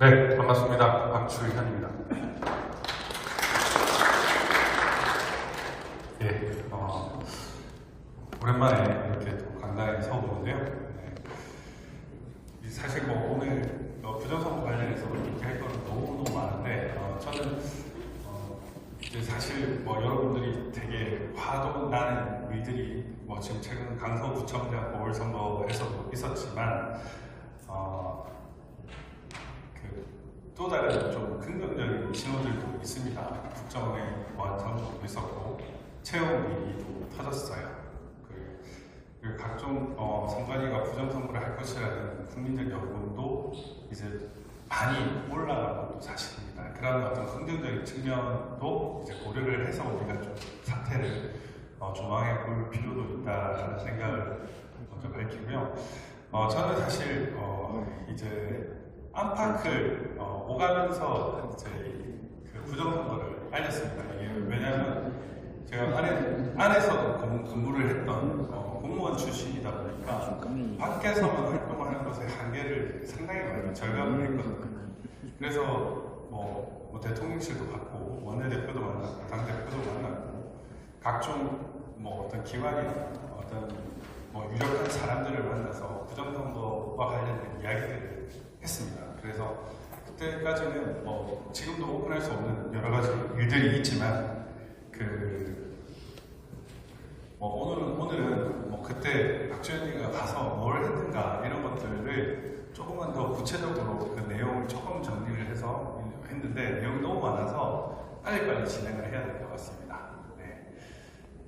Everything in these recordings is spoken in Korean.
네, 반갑습니다. 박주현입니다. 예, 오랜만에 이렇게 또 강단에 서보는데요. 네. 사실 뭐 오늘 부정선거 관련해서 얘기할 거는 너무너무 많은데, 저는 이제 사실 뭐 여러분들이 되게 화도 나는 일들이 뭐 지금 최근 강서구청장 보궐선거에서도 있었지만, 또 다른 좀 긍정적인 신호들도 있습니다. 국정의 완성도 있었고 채용위기도 터졌어요. 그리고 각종 선관위가 부정선거를 할 것이라는 국민적 여론도 이제 많이 올라간 것도 사실입니다. 그런 어떤 긍정적인 측면도 이제 고려를 해서 우리가 좀 사태를 조망해 볼 필요도 있다는 생각을 먼저 밝히고요. 저는 사실 이제 안팎을 오가면서 이제 그 부정선거를 알렸습니다. 이게 왜냐하면 제가 안에서 근무를 했던 공무원 출신이다 보니까 밖에서만 활동하는 것의 한계를 상당히 많이 절감을 했거든요. 그래서 뭐 대통령실도 갔고 원내대표도 만났고 당대표도 만났고 각종 뭐 어떤 기관이나 어떤 뭐 유력한 사람들을 만나서 부정선거와 관련된 이야기들을 했습니다. 그래서 그때까지는 뭐 지금도 오픈할 수 없는 여러 가지 일들이 있지만 오늘은 뭐 그때 박주현이가 가서 뭘 했는가 이런 것들을 조금만 더 구체적으로 그 내용을 조금 정리를 해서 했는데 내용이 너무 많아서 빨리빨리 진행을 해야 될 것 같습니다. 네.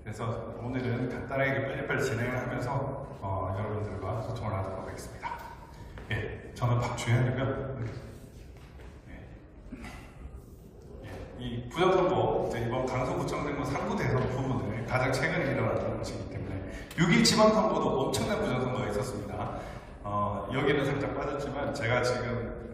그래서 오늘은 간단하게 빨리빨리 진행을 하면서 여러분들과 소통을 하도록 하겠습니다. 예, 저는 박주현이고요. 이 부정선거, 이번 강서구청장과 3구 대선 부분을 가장 최근에 일어났던 것이기 때문에 6.1 지방선거도 엄청난 부정선거가 있었습니다. 여기는 살짝 빠졌지만 제가 지금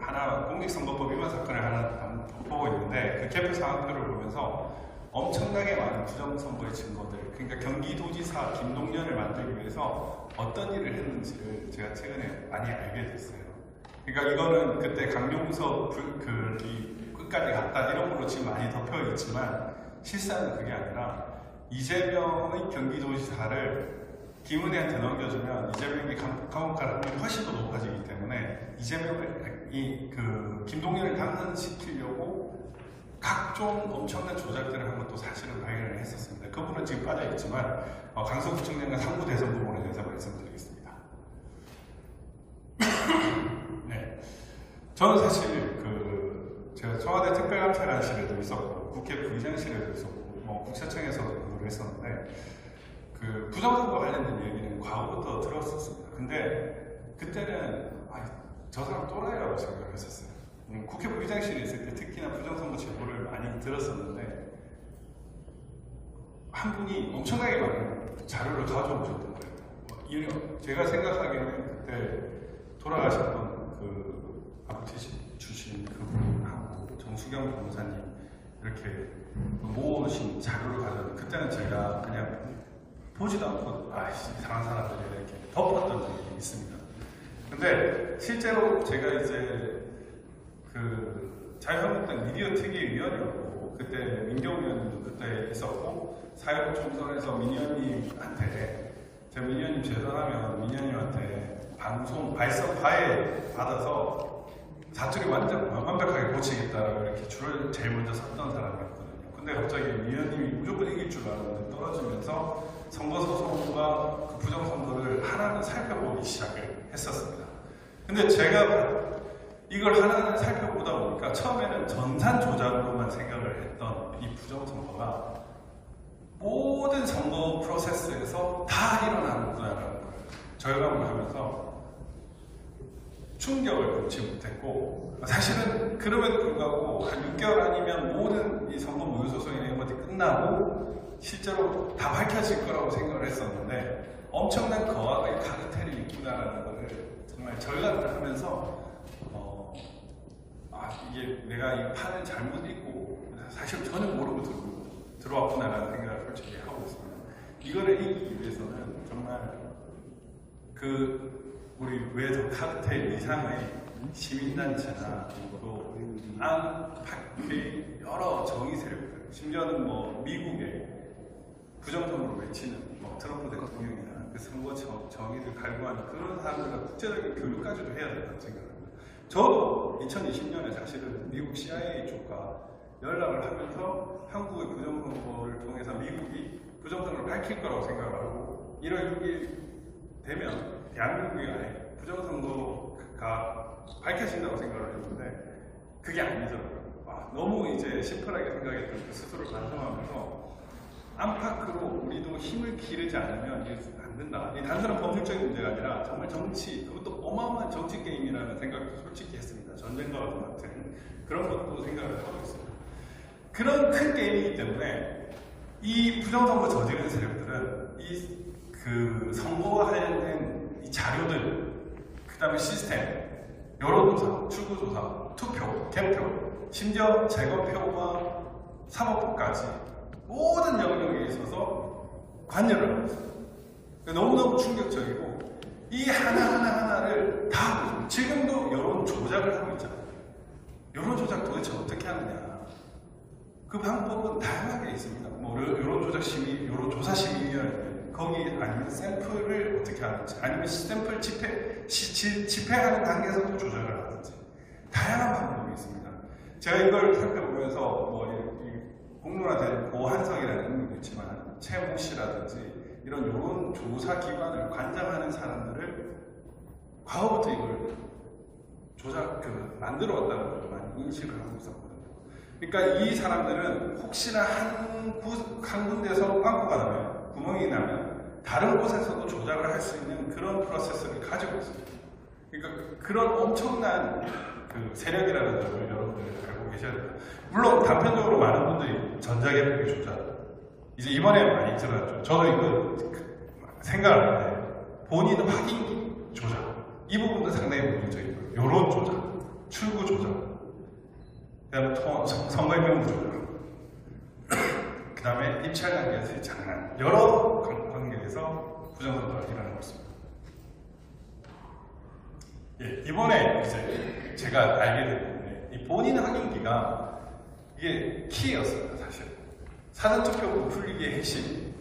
공직선거법 위반 사건을 하나 보고 있는데 그 개표 사항들을 보면서 엄청나게 많은 부정선거의 증거들, 그러니까 경기도지사 김동연을 만들기 위해서 어떤 일을 했는지를 제가 최근에 많이 알게 됐어요. 그러니까 이거는 그때 강용석 끝까지 갔다 이런 걸로 지금 많이 덮여 있지만 실상은 그게 아니라 이재명의 경기도지사를 김은혜한테 넘겨주면 이재명이 감옥 갈 확률이 훨씬 더 높아지기 때문에 김동연을 당선시키려고 각종 엄청난 조작들을 한 것도 사실은 발견을 했었습니다. 그 부분은 지금 빠져있지만 강서구청장과 3구 대선 부분에 대해서 말씀드리겠습니다. 네, 저는 사실 제가 청와대 특별감찰관실에도 있었고 국회 부의장실에도 있었고 국세청에서도 근무를 했었는데 그 부정선거 관련된 얘기는 과거부터 들었었습니다. 근데 그때는 저 사람 또라이라고 생각을 했었어요. 국회 부의장실에 있을 때 특히나 부정선거 제보를 많이 들었었는데 한 분이 엄청나게 많은 자료를 가져오셨던 거예요. 제가 생각하기에는 그때 돌아가셨던 아부티시 출신 그분하고 정수경 변호사님 이렇게 모으신 자료를 가져오는데 그때는 제가 그냥 보지도 않고 이상한 사람들이 이렇게 덮었던 적이 있습니다. 근데 실제로 제가 이제 자유한국당 미디어 특위위원이었고 그때 민경 위원님도 그때 있었고 4.19 총선에서 민의원님한테 제가 민의원님 제선하면 민의원님한테 방송 발성 과외 받아서 사투리 완벽하게 고치겠다라고 이렇게 줄을 제일 먼저 섰던 사람이었거든요. 근데 갑자기 민의원님이 무조건 이길 줄 알았는데 떨어지면서 선거소송과 그 부정선거를 하나는 살펴보기 시작을 했었습니다. 근데 제가 이걸 하나는 살펴보다 보니까 처음에는 전산 조작으로만 생각을 했던 이 부정선거가 모든 선거 프로세스에서 다 일어나는구나라는 걸 절감을 하면서 충격을 금치 못했고 사실은 그럼에도 불구하고 한 6개월 아니면 모든 이 선거 무효소송이 이런 것들이 끝나고 실제로 다 밝혀질 거라고 생각을 했었는데 엄청난 거학의 카르텔이 있구나라는 것을 정말 절감을 하면서 이게 내가 이 판을 잘못 읽고 사실 전혀 모르고 들어왔구나라는 생각을 솔직히 하고 있습니다. 이거를 이기기 위해서는 정말 우리 외적 카르텔 이상의 시민단체나 또 여러 정의 세력들, 심지어는 뭐 미국의 부정선거를 외치는 뭐 트럼프 대통령이나 그 선거 정의를 갈구하는 그런 사람들과 국제적인 교육까지도 해야 된다고 생각합니다. 저도 2020년에 사실은 미국 CIA 쪽과 연락을 하면서 한국의 부정선거를 통해서 미국이 부정선거를 밝힐 거라고 생각을 하고 1월 6일 되면 대한민국이 안에 부정선거가 밝혀진다고 생각을 했는데 그게 아니더라고요. 너무 이제 심플하게 생각했던 그 스스로를 반성하면서 안팎으로 우리도 힘을 기르지 않으면 이게 안 된다. 이 단순한 법률적인 문제가 아니라 정말 정치, 그것도 어마어마한 정치 게임이라는 생각도 솔직히 했습니다. 전쟁과 같은 그런 것도 생각을 하고 있습니다. 그런 큰 게임이기 때문에 이 부정선거 저지르는 세력들은 그 선거와 관련된 이 자료들, 그 다음에 시스템, 여론조사, 출구조사, 투표, 개표, 심지어 재검표와 사법부까지 모든 영역에 있어서 관여를 하고 있습니다. 너무너무 충격적이고 이 하나하나를 다 하고 있습니다. 지금도 여론 조작을 하고 있잖아요. 여론 조작 도대체 어떻게 하느냐. 그 방법은 다양하게 있습니다. 뭐 여론조작 심의, 여론조사 심의위원회 거기 아니면 샘플을 어떻게 하는지 아니면 샘플 집행하는 단계에서도 조작을 하든지 다양한 방법이 있습니다. 제가 이걸 살펴보면서 뭐 공론화된 고한성이라는 인물도 있지만 최모 씨라든지 이런 여론조사 기관을 관장하는 사람들을 과거부터 이걸 만들어 왔다는 걸 많이 인식을 하고 있었거든요. 그러니까 이 사람들은 혹시나 한 군데에서 빵꾸가 나면, 구멍이 나면 다른 곳에서도 조작을 할 수 있는 그런 프로세스를 가지고 있습니다. 그러니까 그런 엄청난 그 세력이라는 점을 여러분들이 알고 계셔야 돼요. 물론 단편적으로 많은 분들이 전자개표기 조작, 이제 이번에 많이 드러났죠. 저도 이거 생각을 하는데 본인은 확인기 조작, 이 부분도 상당히 문제적이고요. 여론 조작, 출구 조작, 그 다음에 선거인명 조작, 그 다음에 입찰 관계에서의 장난, 여러 관계에서 부정선거가 일어나고 있습니다. 예, 이번에 이제 제가 알게 된 부분에 이 본인 확인기가 이게 키였습니다. 사실 사전투표 풀리기의 핵심,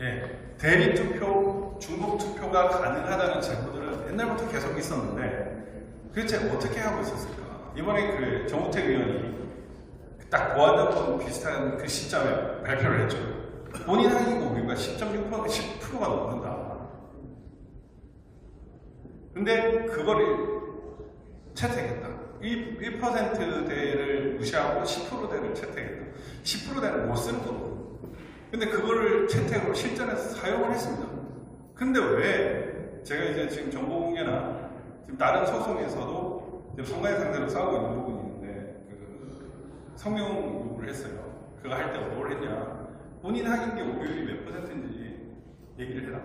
예, 대리투표, 중복투표가 가능하다는 제보들은 옛날부터 계속 있었는데 도대체 어떻게 하고 있었을까? 이번에 그 정우택 의원이 딱 보안정권 비슷한 그 시점에 발표를 했죠. 본인 확인기 우리가 10.6%가 넘는다. 근데 그거를 채택했다. 1%대를 무시하고 10%대를 채택했다. 10%대는 못 쓰는 거거든요. 근데 그거를 채택으로 실전에서 사용을 했습니다. 근데 왜 제가 이제 지금 정보공개나 지금 다른 소송에서도 지금 선관위 상대로 싸우고 있는 부분이 있는데 그 성명 요구를 했어요. 그거 할 때 뭘 했냐? 본인 확인기 오류율이 몇 %인지 얘기를 해라.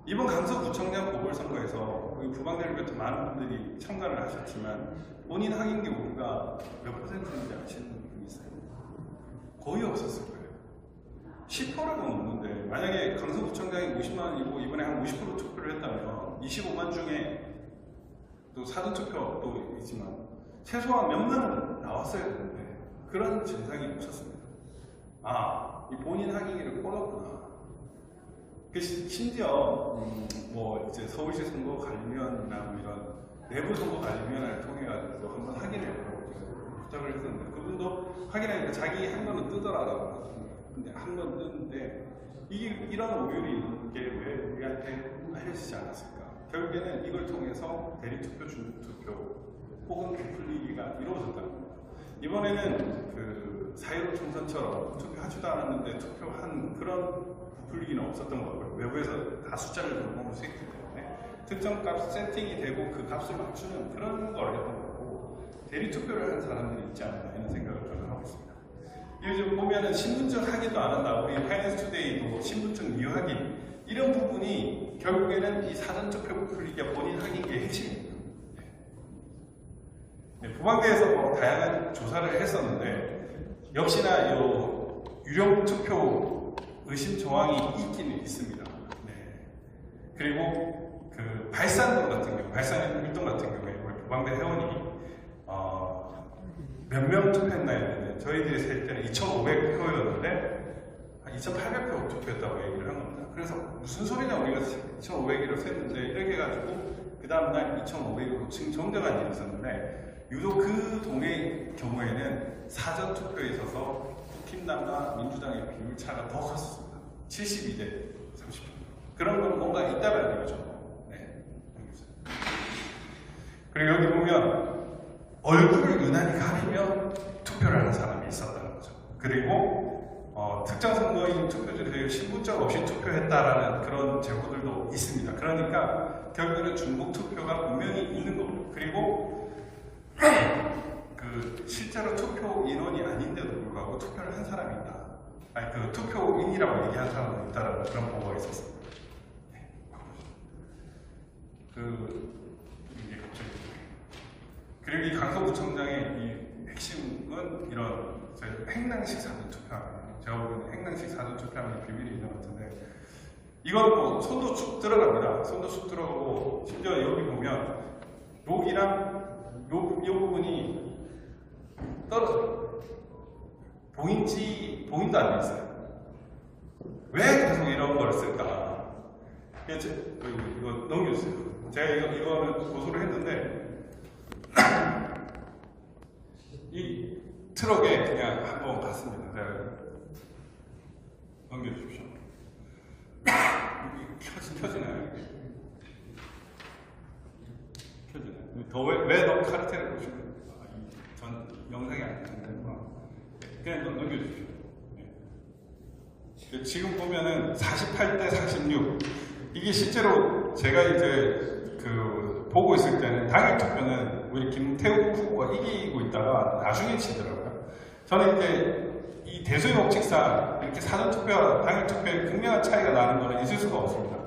이번 강서구청장 보궐선거에서 부방대를 비롯한 많은 분들이 참가를 하셨지만 본인 확인기 오류가 몇 %인지 아시는 분이 있어요? 거의 없었을 거예요. 10%가 넘는데 만약에 강서구청장이 50만이고 이번에 한 50% 투표를 했다면 25만 중에 또 사전투표도 있지만 최소한 몇 만은 나왔어야 되는데 그런 증상이 없었습니다. 이 본인 확인기를 꺼놨구나. 심지어 뭐 이제 서울시 선거관리위원회나 뭐 이런 내부 선거관리위원회를 통해 가지고 한번 확인해보라고 부탁을 했었는데 그분도 확인하니까 자기 한 번은 뜨더라고요. 근데 한 번 뜨는데 이런 오류이 있는 게 왜 우리한테 알려지지 않았을까? 결국에는 이걸 통해서 대리투표, 중복투표 혹은 부풀리기가 이루어졌다는 겁니다. 이번에는 그 4.15 총선처럼 투표하지도 않았는데 투표한 그런 부풀리기는 없었던 거고요. 외부에서 다 숫자를 적어놓을 수 있기 때문에 특정 값 세팅이 되고 그 값을 맞추는 그런 걸 했던 거고 대리투표를 한 사람들이 있지 않나 이런 생각을 저는 하고 있습니다. 요즘 보면은 신분증 확인도 안 한다. 우리 파이낸스투데이도 신분증 미확인 이런 부분이 결국에는 이 사전투표 부풀리기가 본인 확인기의 핵심입니다. 네, 부방대에서 뭐 다양한 조사를 했었는데 역시나 이 유령 투표 의심 정황이 있기는 있습니다. 네. 그리고 그 발산도 같은 경우, 발산 율동 같은 경우에 우리 공감대 회원이 몇 명 투표했나 했는데 저희들이 셀 때는 2,500표였는데 한 2,800표 투표했다고 얘기를 한 겁니다. 그래서 무슨 소리냐 우리가 2,500이라고 셌는데 이렇게 해가지고 그 다음날 2,500으로 정정한 일이 있었는데 유독 그 동의 경우에는 사전 투표에 있어서 국힘당과 민주당의 비율 차가 더 컸습니다. 72대 30. 그런 건 뭔가 있다는 얘기죠. 네. 그리고 여기 보면 얼굴을 유난히 가리며 투표를 하는 사람이 있었다는 거죠. 그리고 특정 선거인 투표지에 신분증 없이 투표했다라는 그런 제보들도 있습니다. 그러니까 결국에는 중복 투표가 분명히 있는 겁니다. 그리고 그 실제로 투표 인원이 아닌데도 불구하고 투표를 한 사람이 있다. 아니 그 투표인이라고 얘기한 사람도 있다라는 그런 보고가 있었습니다. 이게 갑자기 그리고 이 강서구청장의 이 핵심은 이런 행랑식 사전 투표함이에요. 제가 보기에는 행랑식 사전 투표함이 비밀이 있는 것 같은데 이건 뭐 손도 쑥 들어갑니다. 손도 쑥 들어가고 심지어 여기 보면 여기랑 요 부분이 떨어져요. 보인도 안 돼 있어요. 왜 계속 이런 걸 쓸까? 이거 넘겨주세요. 제가 이거는 고소를 했는데 이 트럭에 그냥 한번 갔습니다. 제가 넘겨주십시오. 켜지나요? 켜지나요? 왜 너 카르텔을 보시는 거예요? 전 영상이 안 되는구나. 그냥 넘겨주십시오. 네. 지금 보면은 48대 46. 이게 실제로 제가 이제 보고 있을 때는 당일 투표는 우리 김태우 후보가 이기고 있다가 나중에 치더라고요. 저는 이제 이 대소의 법칙상 이렇게 사전 투표와 당일 투표에 극명한 차이가 나는 것은 있을 수가 없습니다.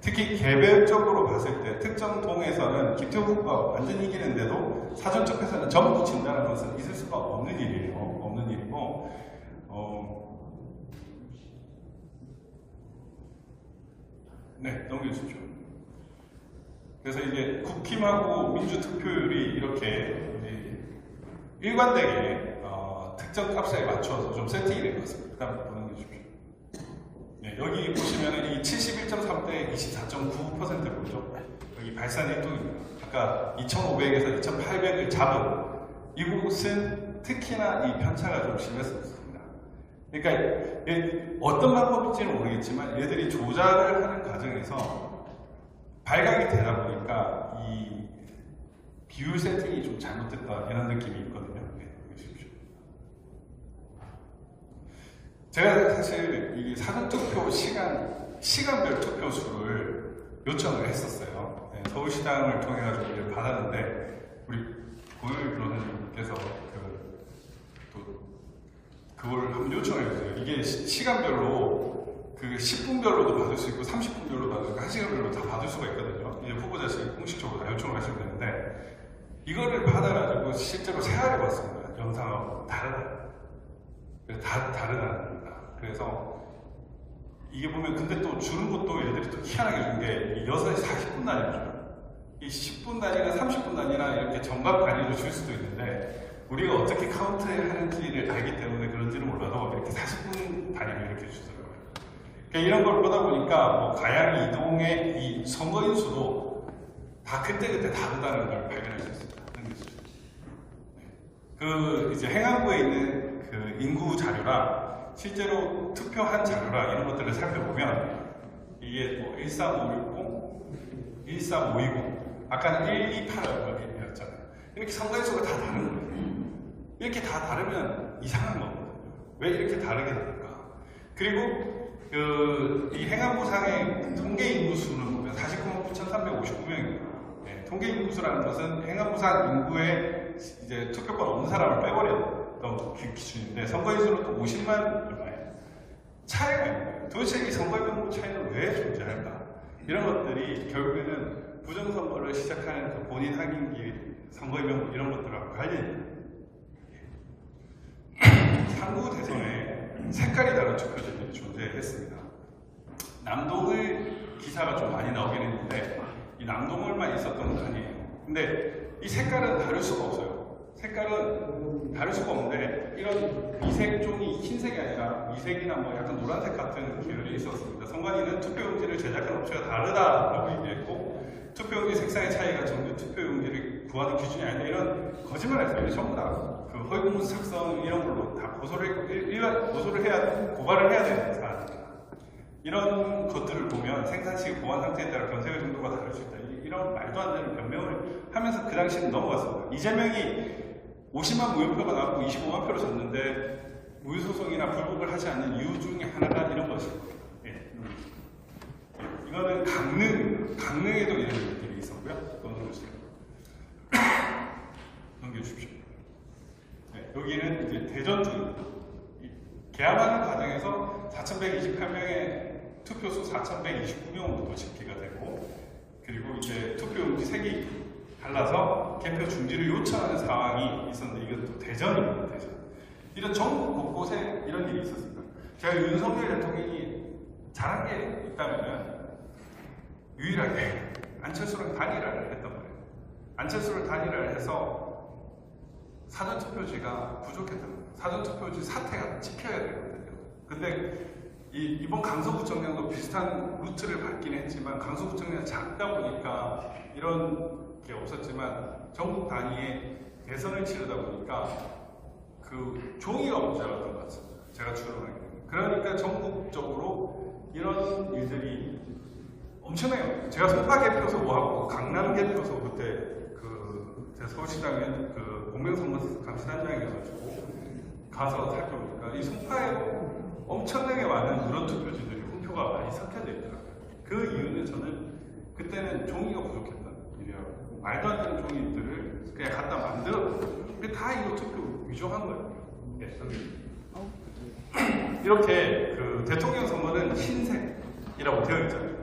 특히 개별적으로 봤을 때 특정 동에서는 김태우 후보가 완전히 이기는데도 사전 투표에서는 전부 진다는 것은 있을 수가 없는 일이에요. 없는 일이고 네, 넘겨주십시오. 그래서 이제 국힘하고 민주투표율이 이렇게 일관되게 특정 값에 맞춰서 좀 세팅이 된 것 같습니다. 그 다음에 넘겨주십시오. 네, 여기 보시면 이 71.3대 24.9% 보죠. 여기 발산 일동입니다. 아까 2,500에서 2,800을 잡은 이곳은 특히나 이 편차가 좀 심했습니다. 그러니까 어떤 방법일지는 모르겠지만 얘들이 조작을 하는 과정에서 발각이 되다 보니까 이 비율 세팅이 좀 잘못됐다 이런 느낌이 있거든요. 네, 보십시오. 제가 사실 이 사전투표 시간별 투표 수를 요청을 했었어요. 네, 서울시당을 통해 가지고 이를 받았는데 우리 고일 변호사님께서 그걸 한번 요청을 했어요. 이게 시간별로 10분별로도 받을 수 있고 30분별로 받을 수 있고 1시간별로 다 받을 수가 있거든요. 이제 후보자실이 공식적으로 다 요청을 하시면 되는데 이거를 받아가지고 실제로 세알해 봤습니다. 영상하고 다르다. 다르다는 겁니다. 그래서 이게 보면 근데 또 주는 것도 얘들이 또 희한하게 준 게 6시 40분 단위죠. 이 10분 단위나 30분 단위나 이렇게 정각 단위로 줄 수도 있는데 우리가 어떻게 카운트하는지를 알기 때문에 그런지는 몰라도 이렇게 40분 단위로 이렇게 주더라고요. 그러니까 이런 걸 보다 보니까 뭐 가양 이동의 이 선거인 수도 다 그때그때 다르다는 걸 발견할 수 있습니다. 이제 행안부에 있는 그 인구 자료랑 실제로 투표한 자료랑 이런 것들을 살펴보면 이게 뭐 13560, 13520, 아까는 128이었잖아요. 이렇게 선거인 수가 다 다른 거예요. 이렇게 다 다르면 이상한 거거든요. 왜 이렇게 다르게 다를까? 그리고 이 행안부상의 통계 인구수는 보면 49만 9,359명입니다. 네, 통계 인구수라는 것은 행안부상 인구에 이제 투표권 없는 사람을 빼버렸던 기준인데 선거인수는 또 50만 얼마예요. 차이가 있는 거예요. 도대체 이 선거인명 차이는 왜 존재할까? 이런 것들이 결국에는 부정선거를 시작하는 그 본인 확인기 선거인명 이런 것들과 관련이 있습니다. 상부 대선에 색깔이 다른 투표지들이 존재했습니다. 남동을 기사가 좀 많이 나오긴 했는데 이 남동을만 있었던 건 아니에요. 근데 이 색깔은 다를 수가 없어요. 색깔은 다를 수가 없는데 이런 미색종이 흰색이 아니라 미색이나 뭐 약간 노란색 같은 계열이 있었습니다. 선관위는 투표용지를 제작한 업체가 다르다라고 얘기했고 투표용지 색상의 차이가 정규 투표용지를 구하는 기준이 아니다 이런 거짓말을 했어요. 전부 다 그 허위공문 작성 이런 걸로 다 고소를 해야 고발을 해야 되는 사안입니다. 이런 것들을 보면 생산시 보관 상태에 따라 변색의 정도가 다를 수 있다. 이런 말도 안 되는 변명을 하면서 그 당시에는 넘어갔습니다. 이재명이 50만 무효표가 나왔고 25만 표를 졌는데 무효소송이나 불복을 하지 않는 이유 중에 하나가 이런 것입니다. 예. 이거는 강릉에도 이런 일들이 있었고요. 넘겨주세요. 넘겨주십시오. 네, 여기는 이제 대전 쪽입니다. 개항하는 과정에서 4,128명의 투표수 4,129명으로 집계가 되고 그리고 이제 투표용지 색이 달라서 개표 중지를 요청하는 상황이 있었는데 이것도 대전입니다. 대전. 이런 전국 곳곳에 이런 일이 있었습니다. 제가 윤석열 대통령이 잘한 게 있다면 유일하게 안철수랑 단일화를 했던 거예요. 안철수를 단일화를 해서 사전투표지가 부족했다는 거예요. 사전투표지 사태가 지켜야 되거든요. 근데 이번 강서구청장도 비슷한 루트를 밟긴 했지만 강서구청장이 작다 보니까 이런 게 없었지만 전국 단위의 대선을 치르다 보니까 그 종이가 모자랐던 것 같습니다. 제가 추론하기에는. 그러니까 전국적으로 이런 일들이 엄청나요. 제가 송파 개표소 하고 강남 개표소 그때 제가 서울시장에 공명선거 감시단장이어가지고 가서 살펴보니까 이 송파에 엄청나게 많은 그런 투표지들이 홈표가 많이 섞여져 있더라고요. 그 이유는 저는 그때는 종이가 부족했던 일이라고 말도 안 되는 종이들을 그냥 갖다 만들었거든요. 근데 다 이거 투표 위조한 거예요. 네, 이렇게 그 대통령 선거는 흰색이라고 되어 있잖아요.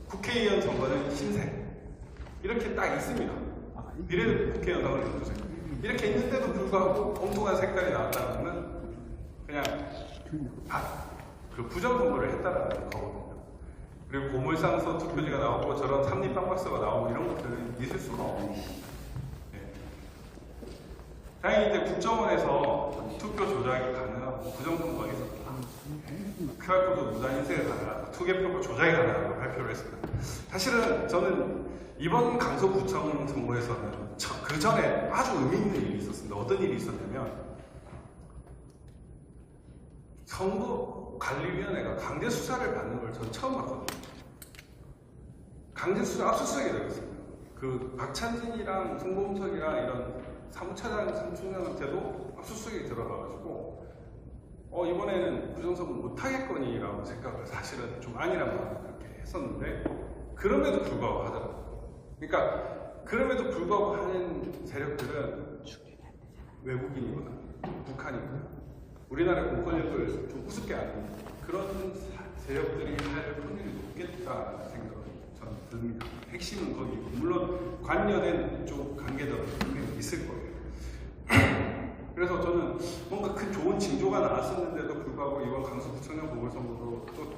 국회의원 선거는 흰색 이렇게 딱 있습니다. 미래는 국회의원 선거를 해주세요. 이렇게 있는데도 불구하고 엉뚱한 색깔이 나왔다는 그냥 그 부정선거를 했다는 거거든요. 그리고 고물상소 투표지가 나오고 저런 삼립방박서가 나오고 이런 것들은 있을 수가 없는 거예요. 네. 다행히 이제 국정원에서 투표 조작이 가능하고 부정선거가 있었다. QR코드 무단 인쇄가 가능하고 투개표구 조작이 가능하다고 발표를 했습니다. 사실은 저는 이번 강서구청 선거에서는 그 전에 아주 의미 있는 일이 있었습니다. 어떤 일이 있었냐면 선거관리위원회가 강제 수사를 받는 걸 저는 처음 봤거든요. 강제 수사 압수수색이 되었습니다. 그 박찬진이랑 송범석이랑 이런 사무차장, 삼총장한테도 압수수색이 들어가가지고 이번에는 부정선거 못하겠거니라고 생각을 사실은 좀 아니란 마음을 그렇게 했었는데 그럼에도 불구하고 하더라고요. 그러니까 그럼에도 불구하고 하는 세력들은 외국인이거나 북한이거나 우리나라의 공권력을 좀 우습게 하는 그런 세력들이 할 확률이 높겠다는 생각이 저는 듭니다. 핵심은 거기고 물론 관여된 쪽 관계들은 분명히 있을 거예요. 그래서 저는 뭔가 큰 좋은 징조가 나왔었는데도 불구하고 이번 강서구청장 보궐선거도 또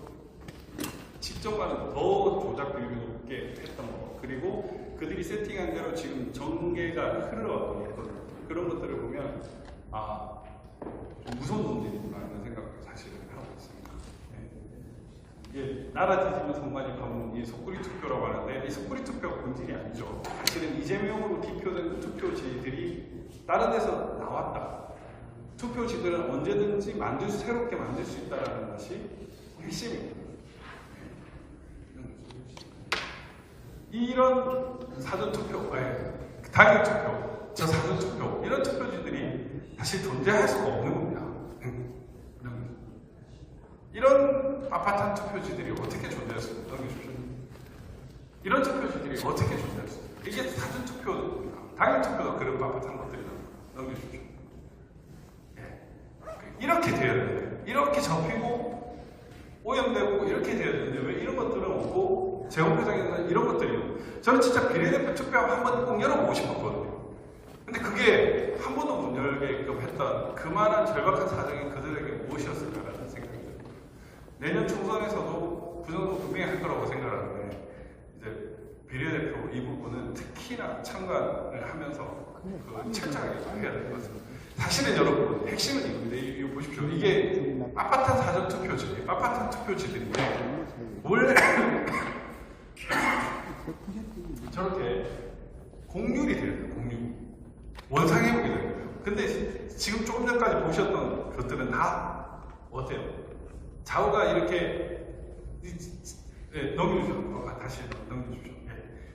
직전과는 더 조작 비율이 높게 했던 거 그리고 그들이 세팅한 대로 지금 전개가 흘러가고 있거든요. 그런 것들을 보면 좀 무서운 놈들이구나 하는 생각을 사실은 하고 있습니다. 네. 이게 나라 뒤집은 선관위 가면 이 속구리 투표라고 하는데 이 속구리 투표가 본질이 아니죠. 사실은 이재명으로 기표된 투표지들이 다른 데서 나왔다. 투표지들은 언제든지 새롭게 만들 수 있다는 것이 핵심입니다. 이런 사전투표, 당일투표, 사전투표 이런 투표지들이 사실 존재할 수가 없는 겁니다. 이런 빳빳한 투표지들이 어떻게 존재할 수 있습니까? 이런 투표지들이 어떻게 존재할 수 있습니까? 이게 사전투표입니다. 당일투표도 그런 빳빳한 것들이다. 넘겨주십시오. 이렇게 되어야 되는데 이렇게 접히고 오염되고 이렇게 되어야 되는데 왜 이런 것들은 없고 재헌표장에서는 이런 것들이 저는 진짜 비례대표 투표 한번 꼭 열어보고 싶었거든요. 근데 그게 한 번도 못 열게끔 했던 그만한 절박한 사정이 그들에게 무엇이었을까라는 생각이 듭니다. 내년 총선에서도 부정선거 분명히 할 거라고 생각하는데 이제 비례대표 이 부분은 특히나 참관을 하면서 그 책정을 해야 될 것 같습니다. 사실은 여러분 핵심은 이겁니다. 이거 보십시오. 이게 빳빳한 사전투표지, 빳빳한 투표지들인데 원래 저렇게 공률이 돼요. 공률. 원상회복이 되는 거예요. 근데 지금 조금 전까지 보셨던 것들은 다 어때요? 좌우가 이렇게 넘겨주십시오. 다시 넘겨주십시오.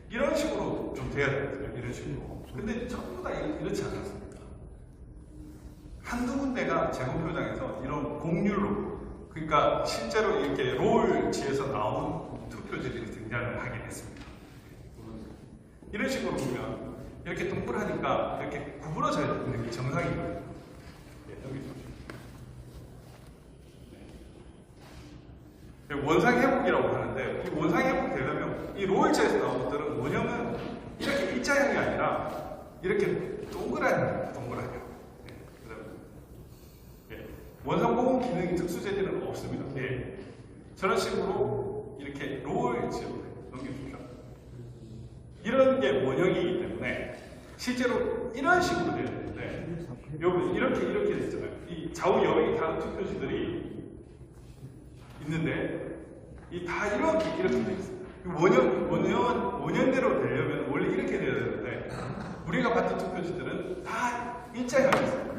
이런 식으로 좀 돼야 되거든요. 이런 식으로. 근데 전부 다 이렇지 않았습니다. 한두 군데가 재검표장에서 이런 공률로, 그러니까 실제로 이렇게 롤지에서 나온 투표지들이 등장을 하긴 했습니다. 이런 식으로 보면 이렇게 동그라니까 이렇게 구부러져 있는 게 정상이거든요. 여기 보시죠. 원상회복이라고 하는데, 이 원상회복 되려면 이 롤지에서 나온 것들은 원형은 이렇게 일자형이 아니라 이렇게 동그라니요. 원상복원 기능이 특수재질은 없습니다. 저런 식으로 이렇게 롤지로 넘겨주죠. 이런 게 원형이기 때문에 실제로 이런 식으로 되어 있는데, 여기 이렇게 돼 있잖아요. 이 좌우 여백이 다른 투표지들이 있는데, 이 다 이렇게 돼 있습니다. 원형대로 되려면 원래 이렇게 돼야 되는데, 우리가 봤던 투표지들은 다 일자형이었어요.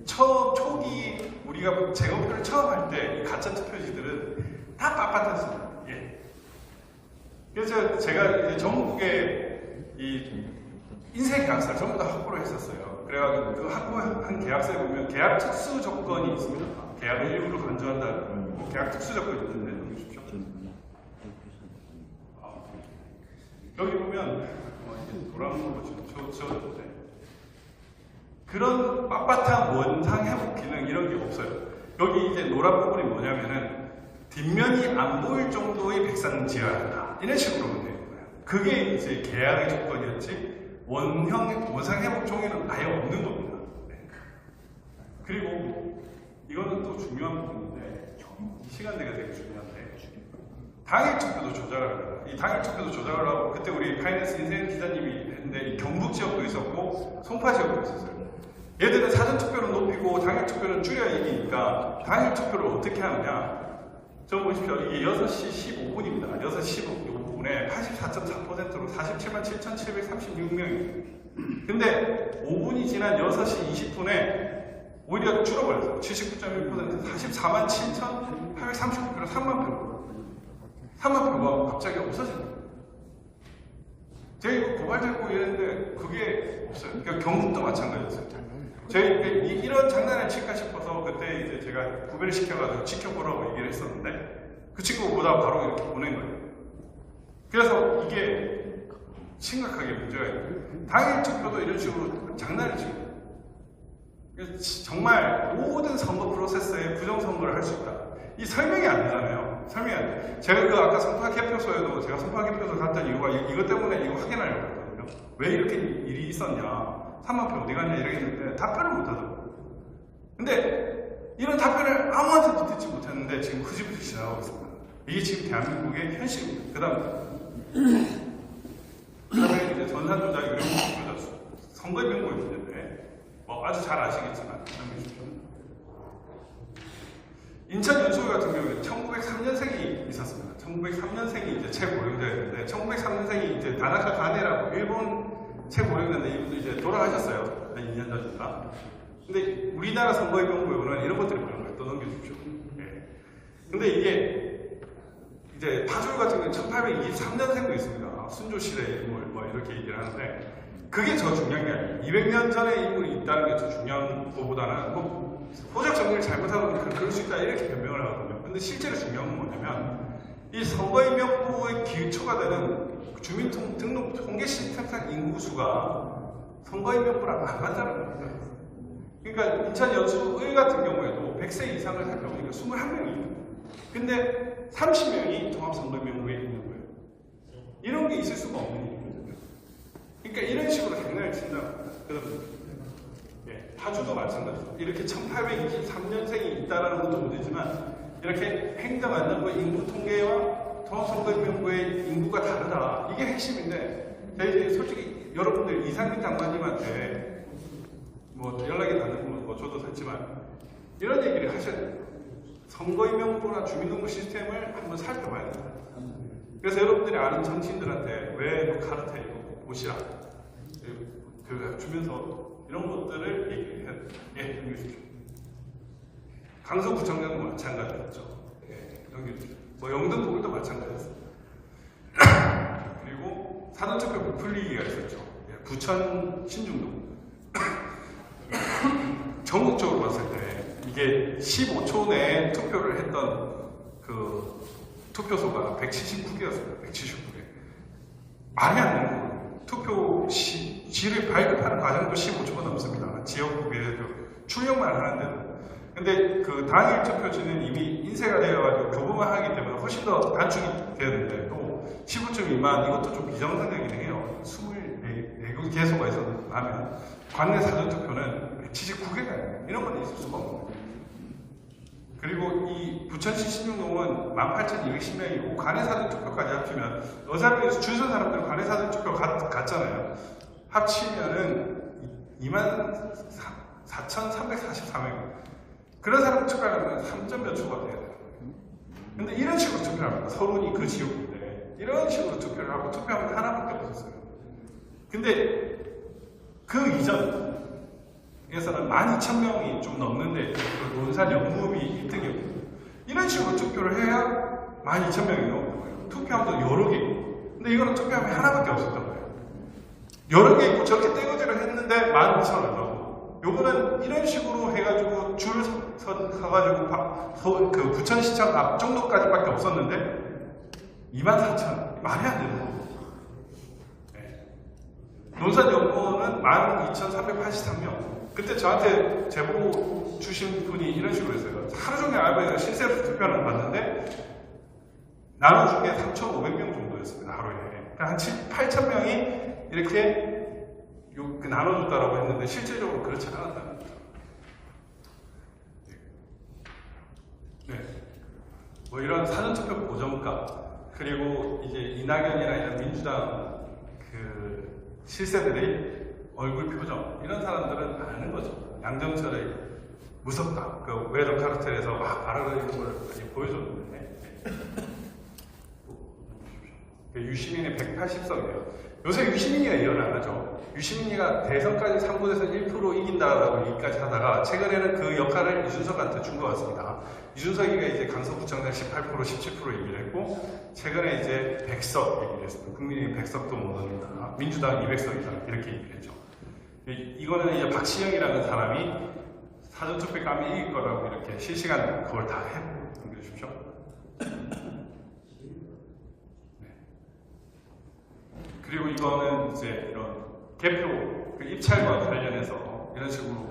초기 우리가 재검표를 처음 할 때 이 가짜 투표지들은 다 빳빳했습니다. 그래서 제가 이제 전국에 이 인쇄 계약서를 전부 다 확보를 했었어요. 그래가지고 그 확보한 계약서에 보면 계약 특수 조건이 있습니다. 계약을 일부러 간주한다는 계약 특수 조건이 있는데 보십시오. 여기 보면 노란 걸로 지워졌는데 그런 빳빳한 원상회복 기능 이런 게 없어요. 여기 이제 노란 부분이 뭐냐면은 뒷면이 안 보일 정도의 백상을 지어야 한다. 이런 식으로 되어 있는 거예요. 그게 이제 계약의 조건이었지 원상회복 종이는 아예 없는 겁니다. 그리고 이거는 또 중요한 부분인데 시간대가 되게 중요한데 당일 투표도 조작을 합니다. 이 당일 투표도 조작을 하고 그때 우리 파이낸스 인생 기자님이 했는데 이 경북 지역도 있었고 송파 지역도 있었어요. 얘들은 사전 투표를 높이고 당일 투표를 줄여야 이기니까 당일 투표를 어떻게 하느냐? 저 보십시오. 이게 6시 15분입니다. 6시 15분에 84.4%로 47만 7,736명이에요. 근데 5분이 지난 6시 20분에 오히려 줄어버렸어요. 79.1% 44만 7,839표로 3만 표. 3만 표가 갑자기 없어진 거예요. 제가 이거 고발되고 이랬는데 그게 없어요. 그러니까 경북도 마찬가지였어요. 저희 이런 장난을 칠까 싶어서 그때 이제 제가 구별을 시켜가지고 지켜보라고 얘기를 했었는데 그 친구가 보다가 바로 이렇게 보낸 거예요. 그래서 이게 심각하게 문제가 있는 거예요. 당일 투표도 이런 식으로 장난을 치고 정말 모든 선거 프로세스에 부정선거를 할 수 있다. 이 설명이 안 되잖아요. 설명이 안 돼. 제가 그 아까 선파 개표소에도 제가 선파 개표소 갔던 이유가 이것 때문에 이거 확인하려고 했거든요. 왜 이렇게 일이 있었냐. 3만 표 어디 갔냐 이러겠는데 답변을 못 하더라고요. 근데 이런 답변을 아무한테도 듣지 못했는데 지금 흐지부지 지나가고 있습니다. 이게 지금 대한민국의 현실입니다. 그 다음에 이제 전산 조작, 유령 조작, 선거의 명부의 문제인데 뭐 아주 잘 아시겠지만 인천 연수구 같은 경우에 1903년생이 있었습니다. 1903년생이 이제 최고령자였는데 1903년생이 이제 다나카 가네라고 일본 최고령자인데 이분도 이제 돌아가셨어요. 한 2년 전인가. 근데 우리나라 선거의 명부에는 이런 것들이 많은 거예요. 또 넘겨주십시오. 근데 이게 이제 파주류 같은 경우는 1823년생도 있습니다. 순조실의 인물 뭐 이렇게 얘기를 하는데 그게 더 중요한 게 아니에요. 200년 전에 인물이 있다는 게 더 중요한 것보다는 뭐 호적 정리를 잘못하면 그럴 수 있다 이렇게 변명을 하거든요. 근데 실제로 중요한 건 뭐냐면 이 선거의 명부의 기초가 되는 주민등록 통계 시스템상 인구수가 선거의 명부랑 안 맞다는 겁니다. 그러니까 인천 연수의 같은 경우에도 100세 이상을 살펴보니까 21명이에요. 근데 30명이 통합선거의 명부에 있는 거예요. 이런 게 있을 수가 없는 일이거든요. 그러니까 이런 식으로 장난을 친다고 합니다. 파주도 마찬가지죠. 이렇게 1823년생이 있다는 것도 문제지만 이렇게 행정안전부 인구 통계와 선거인명부의 인구가 다르다. 이게 핵심인데, 제가 이제 솔직히 여러분들 이상민 장관님한테 뭐 연락이 닿는 건 뭐 저도 했지만 이런 얘기를 하셔야 돼요. 선거인명부나 주민등록 시스템을 한번 살펴봐야 된다. 그래서 여러분들이 아는 정치인들한테 왜 카르텔 이거 보시라. 그 주면서 이런 것들을 얘기해야 돼요. 예, 넘겨주십시오. 강서구청장도 마찬가지였죠. 예, 넘겨주십시오. 뭐 영등포구도 마찬가지였습니다. 그리고 사전투표 부풀리기가 있었죠. 예, 부천 신중동. 전국적으로 봤을 때 이게 15초 내에 투표를 했던 그 투표소가 179개였습니다. 179개. 말이 안 되는 거예요. 투표 지를 발급하는 과정도 15초가 넘습니다. 지역구에도 출력만 하는데도. 근데 그 당일 투표지는 이미 인쇄가 되어가지고 교부만 하기 때문에 훨씬 더 단축이 되는데 또 15초 미만 이것도 좀 비정상적이긴 해요. 24개소가 있었다면 관내 사전투표는 179개가 이런 건 있을 수가 없는 거예요. 그리고 이 부천시 신중동은 18,210명이고 관내 사전투표까지 합치면 어차피 줄 선 사람들은 관내 사전투표 갔잖아요. 합치면은 24,344명. 그런 사람 투표하려면 3점 몇 초가 돼야 돼요. 근데 이런 식으로 투표를 합니다. 서론이 그 지역인데 이런 식으로 투표를 하고 투표하면 하나밖에 없었어요. 근데 그 이전에서는 12,000명이 좀 넘는데 그 논산 영무읍이 1등이었거든요. 이런 식으로 투표를 해야 12,000명이 넘는 거예요. 투표함도 여러 개 있고. 근데 이거는 투표함이 하나밖에 없었던 거예요. 여러 개 있고 저렇게 떼거지를 했는데 12,000원 넘고. 요거는 이런 식으로 해가지고 줄 서가지고 그 부천시청 앞 정도까지밖에 없었는데 24,000원. 말이 안 되는 거예요. 논산 연구원은 12,383명. 그때 저한테 제보 주신 분이 이런 식으로 했어요. 하루 종일 알바에서 실제로 투표하는 거 봤는데 나눠준 게 3,500명 정도였습니다. 하루에. 한 8,000명이 이렇게 나눠줬다라고 했는데 실제적으로 그렇지 않았다는 거죠. 네. 뭐 이런 사전투표 고정가 그리고 이제 이낙연이나 이런 민주당 그 실세들의 얼굴 표정 이런 사람들은 아는 거죠. 양정철의 무섭다. 그 외적 카르텔에서 막 바르는 걸 보여줬는데 유시민이 180석이에요. 요새 유시민이가 이런 안 하죠. 유시민이가 대선까지 3분에서 1% 이긴다라고 얘기까지 하다가 최근에는 그 역할을 이준석한테 준 것 같습니다. 이준석이가 이제 강서구청장 18%, 17% 얘기를 했고 최근에 이제 100석 얘기를 했습니다. 국민이 100석도 못 얻는다. 민주당 200석이다. 이렇게 얘기를 했죠. 이거는 이제 박시영이라는 사람이 사전투표 까면 이길 거라고 이렇게 실시간 그걸 다 해보고 넘겨주십시오. 네. 그리고 이거는 이제 이런 개표 그 입찰과 관련해서 이런 식으로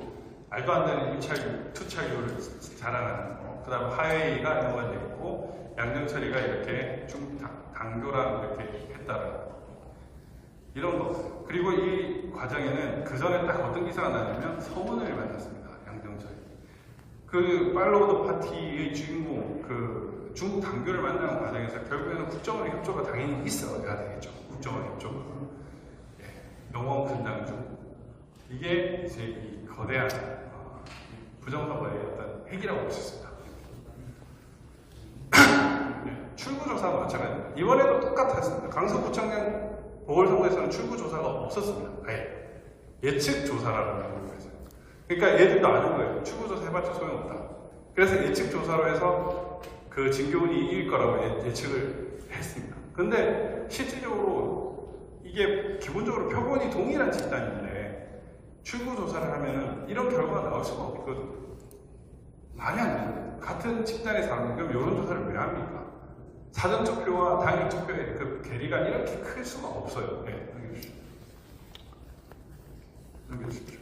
말도 안 되는 입찰, 투찰료를 자랑하는 거. 그 다음 하회의가 연관되어 있고 양정철이가 이렇게 당교랑 이렇게 했다는 거. 이런 거. 그리고 이 과정에는 그 전에 딱 어떤 기사가 나냐면 서문을 만났습니다. 양정철이. 그 팔로우 더 파티의 주인공 그 중국 당교를 만나는 과정에서 결국에는 국정원 협조가 당연히 있어야 되겠죠. 국정원 협조가. 영원 근당주. 이게 이제 이 거대한 부정선거의 어떤 핵이라고 볼 수 있습니다. 출구조사도 마찬가지입니다. 이번에도 똑같았습니다. 강서구청장 보궐선거에서는 출구조사가 없었습니다. 아예. 예측조사라는 걸 했어요. 그러니까 얘들도 아는 거예요. 출구조사 해봤자 소용없다. 그래서 예측조사로 해서 그 진교훈이 이길 거라고 예측을 했습니다. 근데 실질적으로 이게 기본적으로 표본이 동일한 집단인데 출구조사를 하면은 이런 결과가 나올 수가 없거든요. 말이 안 돼요. 같은 집단의 사람들, 그럼 여론조사를 왜 합니까? 사전투표와 당일투표의 그 괴리가 이렇게 클 수가 없어요. 네, 넘겨주십시오.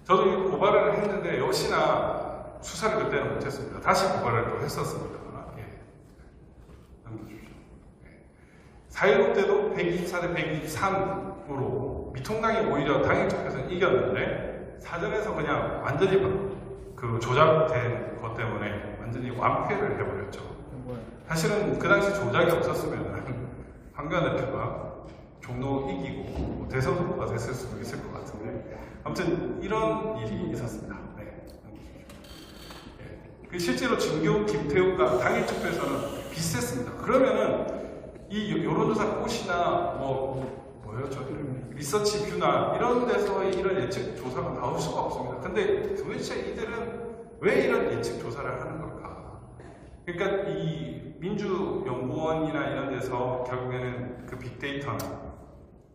저도 이 고발을 했는데 역시나 수사를 그때는 못했습니다. 다시 고발을 또 했었습니다. 예. 넘겨주십시오. 4.16 때도 124대 123으로 미통당이 오히려 당일투표에서 이겼는데 사전에서 그냥 완전히 그 조작된 것 때문에 완전히 완패를 해버렸죠. 사실은 그 당시 조작이 없었으면 황교안 대표가 종로 이기고 뭐 대선 후보가 됐을 수도 있을 것 같은데 아무튼 이런 일이 있었습니다. 네. 그 실제로 진교 김태우가 당일 투표에서는 비슷했습니다. 그러면은 이 여론조사 꽃이나 뭐예요? 저기 리서치 뷰나 이런 데서의 이런 예측 조사가 나올 수가 없습니다. 근데 도대체 이들은 왜 이런 예측 조사를 하는 걸까? 그러니까 이 민주연구원이나 이런 데서 결국에는 그 빅데이터나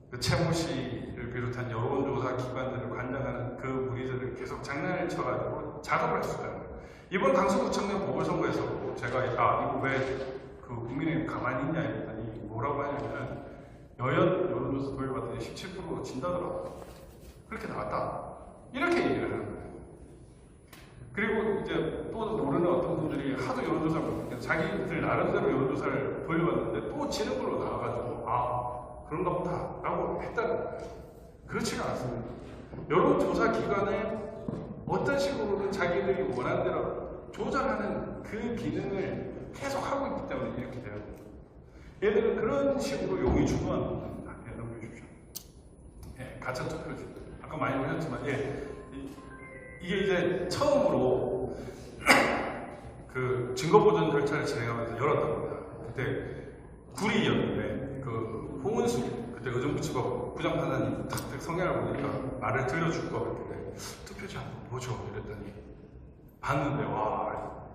그 최모 씨를 비롯한 여론조사 기관들을 관장하는 그 무리들을 계속 장난을 쳐가지고 작업을 했어요. 이번 강서구청장 보궐선거에서 제가 이거 왜 그 국민의힘 가만히 있냐 했더니 뭐라고 하냐면 여론조사 돌려봤더니 17% 진다더라고. 그렇게 나왔다. 이렇게 얘기를 하는 거예요. 그리고 이제 또 모르는 어떤 분들이 하도 여론조사를 자기들 나름대로 여론조사를 돌려봤는데 또 지는 걸로 나와가지고 그런가 보다 라고 했다는 거예요. 그렇지가 않습니다. 여론조사 기관에 어떤 식으로든 자기들이 원하는 대로 조절하는 그 기능을 계속 하고 있기 때문에 이렇게 돼요. 얘들은 그런 식으로 용이 중요한 겁니다. 넘겨주십시오. 가짜 투표지. 아까 많이 보셨지만, 이게 이제 처음으로 그 증거보전 절차를 진행하면서 열었던 겁니다. 그때 구리였는데, 그 홍은수, 그때 의정부지법 부장판사님 탁 성향을 보니까 말을 들려줄 거 같은데, 투표지 한번 보죠. 이랬더니, 봤는데,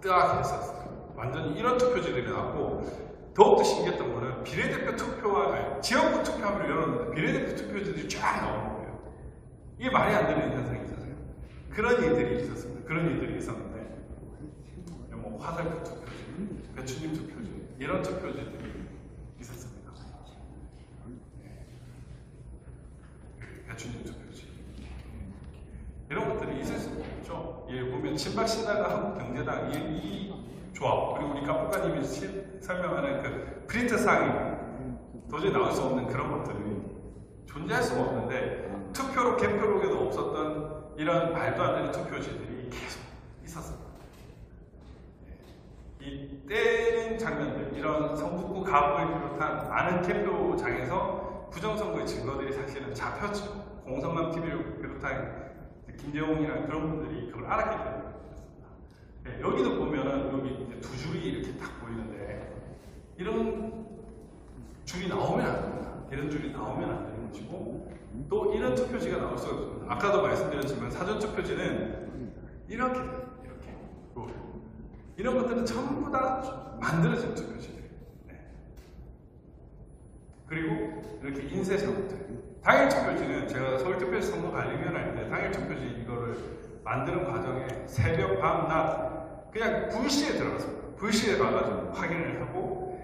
뜨악해 했었어요. 완전히 이런 투표지들이 나왔고, 더욱더 신기했던 거는 비례대표 투표와 지역구 투표함을 열었는데 비례대표 투표지들이 쫙 나오는 거예요. 이게 말이 안 되는 현상이 있었어요. 그런 일들이 있었습니다. 그런 일들이 있었는데 뭐 화살표 투표지, 배추님 투표지 이런 투표지들이 있었습니다. 배추님 투표지 이런 것들이 있을 수가 없죠. 보면 친박신당과 한국경제당 이 조합 그리고 우리 깜빡가님이 설명하는 그 프린트상이 도저히 나올 수 없는 그런 것들이 존재할 수가 없는데 투표록 개표록에도 없었던 이런 말도 안 되는 투표지들이 계속 있었습니다. 이 때린 장면들 이런 성북구 갑을 비롯한 많은 개표장에서 부정선거의 증거들이 사실은 잡혔죠. 공성남 TV를 비롯한 김재홍이랑 그런 분들이 그걸 알았기 때문에 여기도 보면은 여기 이제 두 줄이 이렇게 딱 보이는데 이런 줄이 나오면 안 됩니다. 이런 줄이 나오면 안 되는 것이고 또 이런 투표지가 나올 수가 없습니다. 아까도 말씀드렸지만 사전 투표지는 이렇게 돼요. 이렇게 이런 것들은 전부 다 만들어진 투표지들이에요. 그리고 이렇게 인쇄사부터 당일 투표지는 제가 서울특별시 선거관리위원 할 때 당일 투표지 이거를 만드는 과정에 새벽, 밤, 낮 그냥 불시에 들어갔습니다. 불시에 가가지고 확인을 하고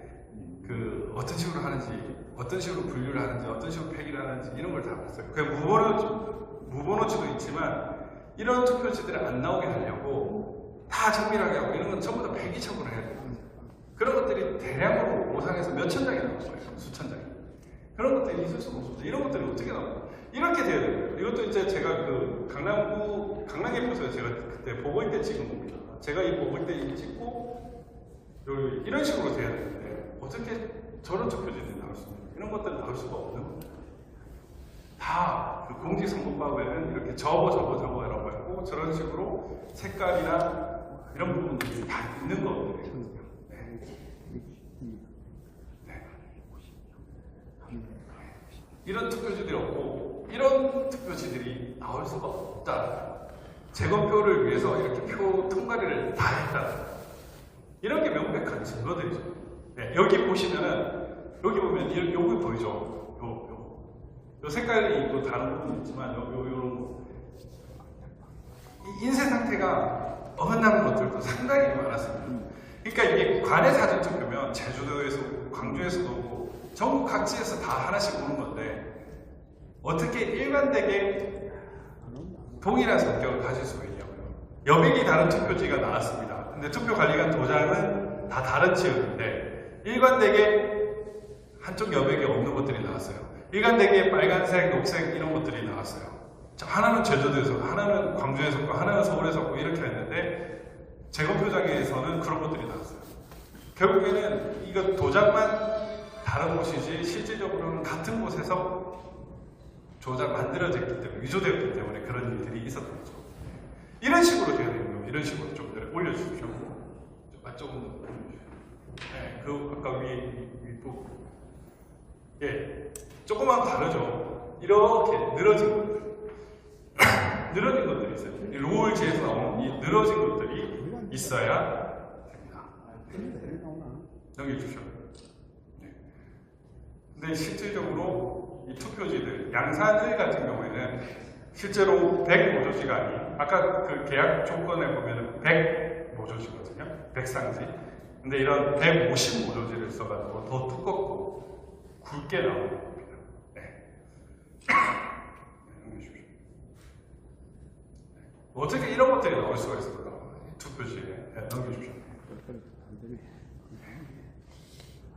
그 어떤 식으로 하는지, 어떤 식으로 분류를 하는지, 어떤 식으로 폐기를 하는지 이런 걸 다 봤어요. 그냥 무번호지도 있지만 이런 투표지들을 안 나오게 하려고 다 정밀하게 하고 이런 건 전부 다 폐기 처분을 해야 돼요. 그런 것들이 대량으로 오상에서 몇천 장이 나왔어요. 수천 장이. 그런 것들이 있을 수가 없습니다. 이런 것들이 어떻게 나옵니까? 이렇게 돼야 돼요. 이것도 이제 제가 그 강남예포소에 제가 그때 보궐 때 찍은 겁니다. 제가 이 보궐 때 찍고 이런 식으로 돼야 되는데 어떻게 저런 투표지들이 나올 수 있는 이런 것들은 나올 수가 없는 겁니다. 다 그 공직선거법에는 이렇게 접어라고 했고 저런 식으로 색깔이나 이런 부분들이 다 있는 것들이거든요. 이런 투표지들이 없고 이런 투표지들이 나올 수가 없다. 재검표를 위해서 이렇게 표 통과리를 다 했다. 이런 게 명백한 증거들이죠. 여기 보시면은 여기 보면 여기 보이죠. 요 색깔이 또 다른 부분이 있지만 요런 거. 이 인쇄 상태가 어긋나는 것들도 상당히 많았습니다. 그러니까 이게 관내 사전 투표면 제주도에서 광주에서도 전국 각지에서 다 하나씩 오는 건데 어떻게 일관되게 동일한 성격을 가질 수가 있냐고요. 여백이 다른 투표지가 나왔습니다. 근데 투표관리관 도장은 다 다른 지역인데 일관되게 한쪽 여백이 없는 것들이 나왔어요. 일관되게 빨간색, 녹색 이런 것들이 나왔어요. 하나는 제주도에서, 하나는 광주에서, 하나는 서울에서 이렇게 했는데 재검표장에서는 그런 것들이 나왔어요. 결국에는 이거 도장만 다른 곳이지 실질적으로는 같은 곳에서 조작 만들어졌기 때문에, 위조되었기 때문에 그런 일들이 있었던 거죠. 이런 식으로 돼야 되는 거예요. 이런 식으로 좀 올려주십시오. 조금 네, 그 아까 윗부분 예, 조금만 다르죠. 이렇게 늘어진 것들 늘어진 것들이 있어요. 이 로울지에서 나오는 이 늘어진 것들이 있어야 됩니다. 넘겨주십시오. 네. 근데 실질적으로 이 투표지들 양산을 같은 경우에는 실제로 100 모조지가 아닌, 아까 그 계약 조건에 보면은 100 모조지거든요. 100상지. 근데 이런 150 모조지를 써가지고 더 두껍고 굵게 나오는 겁니다. 네. 넘겨주십시오. 어떻게 이런 것들이 나올 수가 있을까? 투표지에. 네, 넘겨주십시오.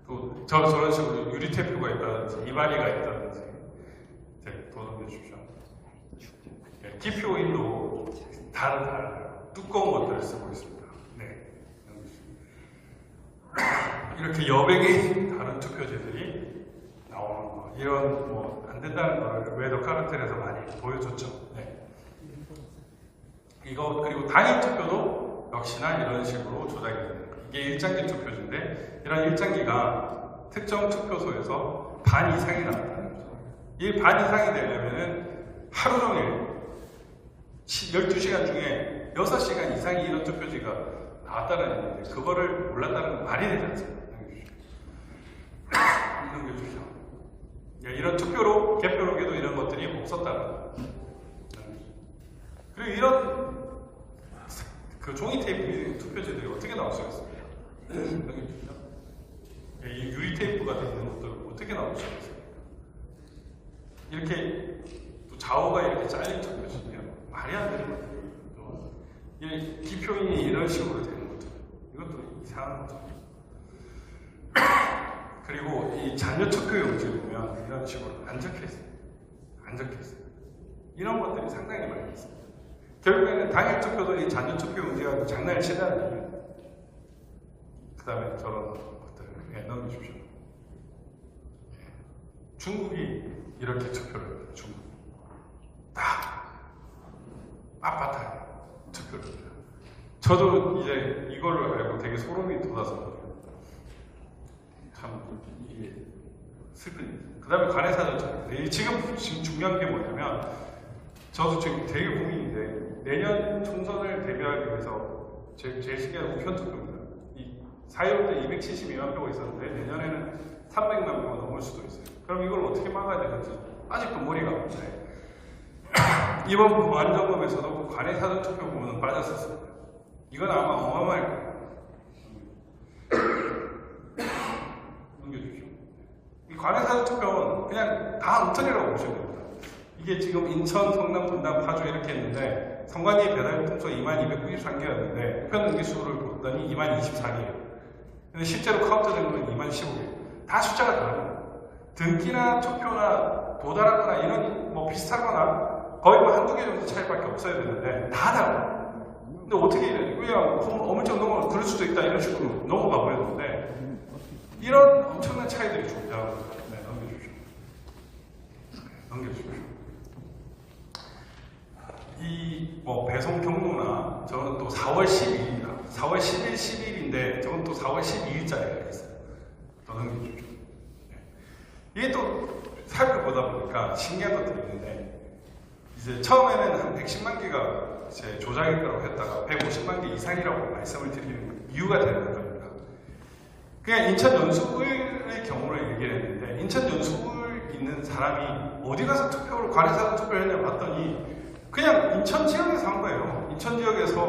또 저런 식으로 유리 테이프가 있다든지 이발이가 있다든지. 네, 더 넘겨주십시오. 네, 기표인도 다른 두꺼운 것들을 쓰고 있습니다. 네, 이렇게 여백의 다른 투표지들이 나오는 거, 이런 뭐 안 된다는 걸 외도 카르텔에서 많이 보여줬죠. 네. 이거 그리고 단일 투표도 역시나 이런 식으로 조작이 됩니다. 이게 일장기 투표지인데 이런 일장기가 특정 투표소에서 반 이상이 나왔다는 거죠. 이 반 이상이 되려면은 하루 종일 12시간 중에 6시간 이상이 이런 투표지가 나왔다는 얘기인데 그거를 몰랐다는 건 말이 되지 않습니다. 넘겨주십시오. 이런 투표로 개표록에도 이런 것들이 없었다는 거예요. 그리고 이런 그 종이 테이프 투표지들이 어떻게 나올 수가 있습니까? 넘겨주십시오. 이 유리 테이프가 되어 있는 것들 어떻게 나올 수가 있습니까? 이렇게 또 좌우가 이렇게 잘린 투표지예요. 말이 안 되는 거죠. 이 기표인이 이런 식으로 되는 거죠. 이것도 이상한 거죠. 그리고 이 잔여 투표 용지를 보면 이런 식으로 안 적혀 있어요. 안 적혀 있어요. 이런 것들이 상당히 많이 있습니다. 결국에는 당일 투표도 이 잔여 투표 용지가 장난을 치다는 얘기입니다. 그 다음에 저런 것들 넘겨주십시오. 중국이 이렇게 투표를 해요. 중국. 딱 빳빳하게 투표를 해요. 저도 이제 이걸로 알고 되게 소름이 돋아서 참 이게 슬픈 일이죠. 그 다음에 관해사전투표. 지금 중요한 게 뭐냐면 저도 지금 되게 고민인데 내년 총선을 대비하기 위해서 제 시기에는 우편투표입니다. 4.15 때 272만 표가 있었는데 내년에는 300만 표가 넘을 수도 있어요. 그럼 이걸 어떻게 막아야 되는지 아직도 머리가 없는데 이번 보안점검에서도 관해사전투표 부분은 빠졌었습니다. 이건 아마 어마어마할 거예요. 넘겨주십시오. 이 관해사전투표는 그냥 다 엉터리라고 보시면 됩니다. 이게 지금 인천, 성남, 분당, 파주 이렇게 했는데 선관위 배달 통수 2293개였는데 우편 등기수를 봤더니 2024개예요. 근데 실제로 카운트된 건 2015개. 다 숫자가 다릅니다. 등기나 투표나 도달하거나 이런 뭐 비슷하거나 거의 뭐 한두 개 정도 차이밖에 없어야 되는데 다 달라요. 근데 어떻게 이래? 그냥 어물쩍 넘어가 그럴 수도 있다 이런 식으로 넘어가 버렸는데 이런 엄청난 차이들이 존재하고 있습니다. 네, 넘겨주십시오. 넘겨주십시오. 이 뭐 배송 경로나 저는 또 4월 12일이다. 4월 10일, 10일인데 저는 또 4월 12일자리가 있어요. 더 넘겨주십시오. 네. 이게 또 살펴보다 보니까 신기한 것들이 있는데 이제 처음에는 한 110만 개가 제 조작일 거라고 했다가 150만 개 이상이라고 말씀을 드리는 이유가 되는 겁니다. 그냥 인천 연수구의 경우를 얘기를 했는데 인천 연수구에 있는 사람이 어디 가서 투표를 관해사전 투표를 했냐 봤더니 그냥 인천 지역에서 한 거예요. 인천 지역에서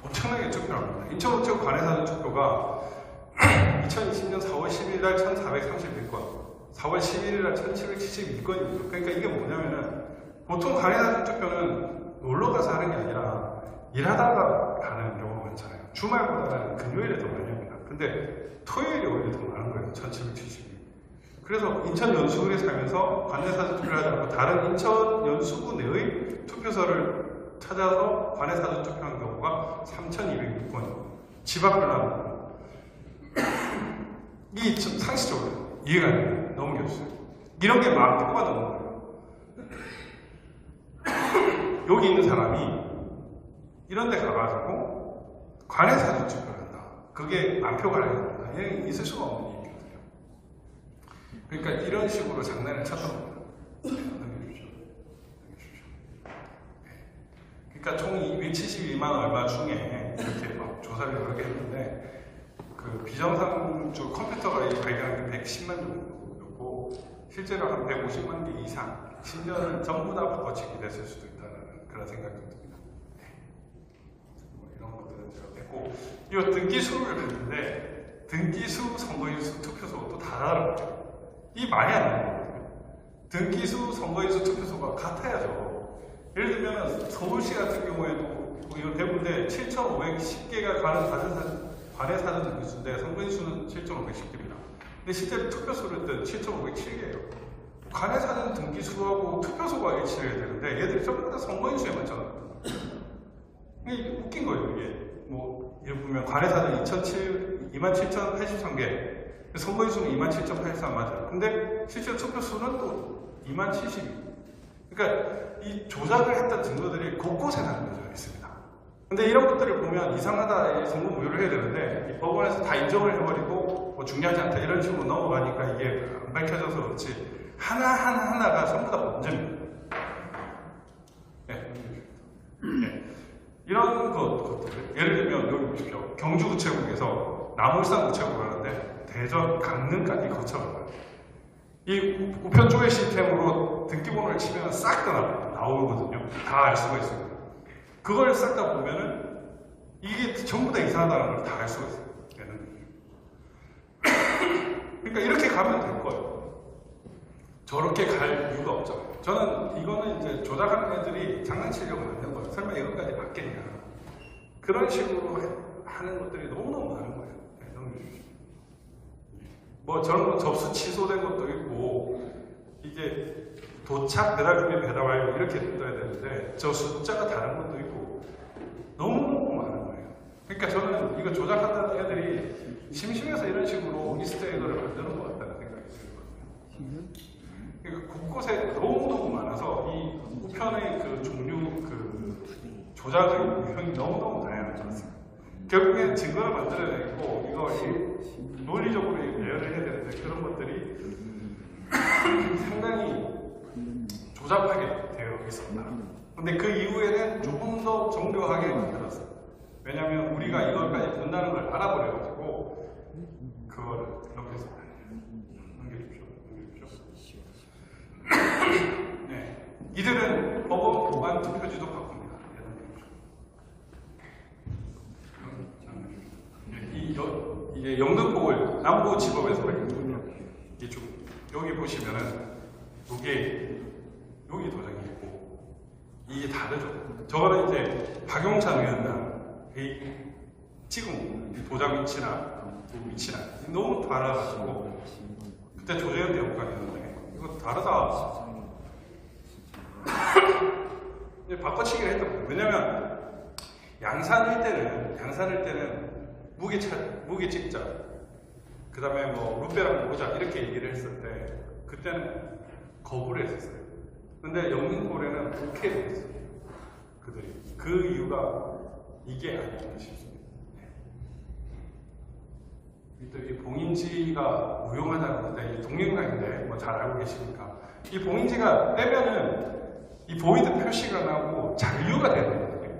엄청나게 투표를 합니다. 인천 지역 관해사전 투표가 2020년 4월 10일 날 1431건 4월 11일 날 1772건입니다. 그러니까 이게 뭐냐면은 보통 관해사전 투표는 놀러 가서 하는 게 아니라 일하다가 가는 경우가 많잖아요. 주말보다는 금요일에 더 많이 합니다. 근데 토요일이 오히려 더 많은 거예요. 1772. 그래서 인천 연수구에 살면서 관내사전 투표를 하지 않고 다른 인천 연수구 내의 투표소를 찾아서 관내사전 투표한 경우가 3206건. 집 앞을 나오고 이 상식적으로 이해가 안 돼요. 너무 어려워요. 이런 게 막 표가 넘는 거예요. 여기 있는 사람이 이런 데 가가지고 관에사진 투표를 한다. 그게 만표가 아니라 얘는 있을 수가 없는 얘기거든요. 그러니까 이런 식으로 장난을 쳤던 겁니다. 그러니까 총 272만 얼마 중에 이렇게 막 조사를 여러 개 했는데 그 비정상적 컴퓨터가 발견한 게 110만 정도였고 실제로 한 150만 개 이상 심지어는 전부 다 바꿔치기 됐을 수도 있다는 그런 생각이 듭니다. 뭐 이런 것들은 제가 됐고 이 등기수를 봤는데 등기수, 선거인수, 투표소 또 다 다르거든요. 이 말이 안 되는 거거든요. 등기수, 선거인수, 투표소가 같아야죠. 예를 들면 서울시 같은 경우에도 이거 대부분데 7,510개가 관내 사전 등기수인데 선거인수는 7,510개입니다. 근데 실제 투표소를 때 7,507개예요. 관내 사전 등기수하고 투표소가 일치를 해야 되는데 얘들이 전부 다 선거인수에 맞잖아요. 이게 웃긴 거예요. 이게 뭐 예를 보면 관내 사전 27,083개, 선거인수는 27,083 맞아요. 근데 실제 투표수는 또 20,072. 그러니까 이 조작을 했던 증거들이 곳곳에 남겨져 있습니다. 근데 이런 것들을 보면 이상하다, 선거 무효를 해야 되는데 이 법원에서 다 인정을 해버리고 뭐 중요하지 않다 이런 식으로 넘어가니까 이게 안 밝혀져서 그렇지 하나하나가 전부 다 문제입니다. 네. 네. 이런 것들 예를 들면 여기 보십시오. 경주우체국에서 남울산 우체국 가는데 대전 강릉까지 거쳐가요. 이 우편 조회 시스템으로 등기번호를 치면 싹 다 나오거든요. 다 알 수가 있어요. 그걸 싹 다 보면은 이게 전부 다 이상하다는 걸 다 알 수가 있어요. 그러니까 이렇게 가면 될 거예요. 저렇게 갈 이유가 없잖아요. 저는 이거는 이제 조작하는 애들이 장난치려고 만든 거예요. 설마 이것까지 맞겠냐. 그런 식으로 하는 것들이 너무너무 많은 거예요. 뭐 저런 거 접수 취소된 것도 있고 이게 도착, 배달 준비, 배달 완료 이렇게 떠야 되는데 저 숫자가 다른 것도 있고 너무 많은 거예요. 그러니까 저는 이거 조작하는 애들이 심심해서 이런 식으로 이스터에그를 만드는 것 같다는 생각이 들거든요. 그러니까 곳곳에 너무너무 많아서 이 우편의 그 종류, 그 조작의 유형이 너무너무 다양한 것 같습니다. 결국엔 증거를 만들어내고 이걸 논리적으로 예언을 해야 되는데 그런 것들이 상당히 조잡하게 되어 있었다. 근데 그 이후에는 조금 더 정교하게 만들었어요. 왜냐하면 우리가 이걸까지 본다는 걸 알아버려가지고 그거를 이렇게 해서 넘겨주십시오. 네. 이들은 법원 보관 투표지도 바꿉니다. 이게 영등포을 남부지법에서 발견했거든요. 여기 보시면은 이게 여기 도장이 있고 이게 다르죠. 저거는 이제 박용찬 위원장의 찍은 도장 위치나 위치나 너무 달라가지고 그때 조재현 대법관이었는데 이거 다르다. 바꿔치기를 했던 거예요. 왜냐면 양산일 때는 무게 찍자. 그 다음에 뭐 루페랑 보자 이렇게 얘기를 했을 때 그때는 거부를 했었어요. 근데 영등포에는 오케이를 했어요. 그들이. 그 이유가 이게 아니었나 싶습니다. 또 이 봉인지가 무용하다는 건데 이 독립가인데 뭐 잘 알고 계시니까 이 봉인지가 떼면은 이 보이드 표시가 나고 잔류가 되는 거거든요.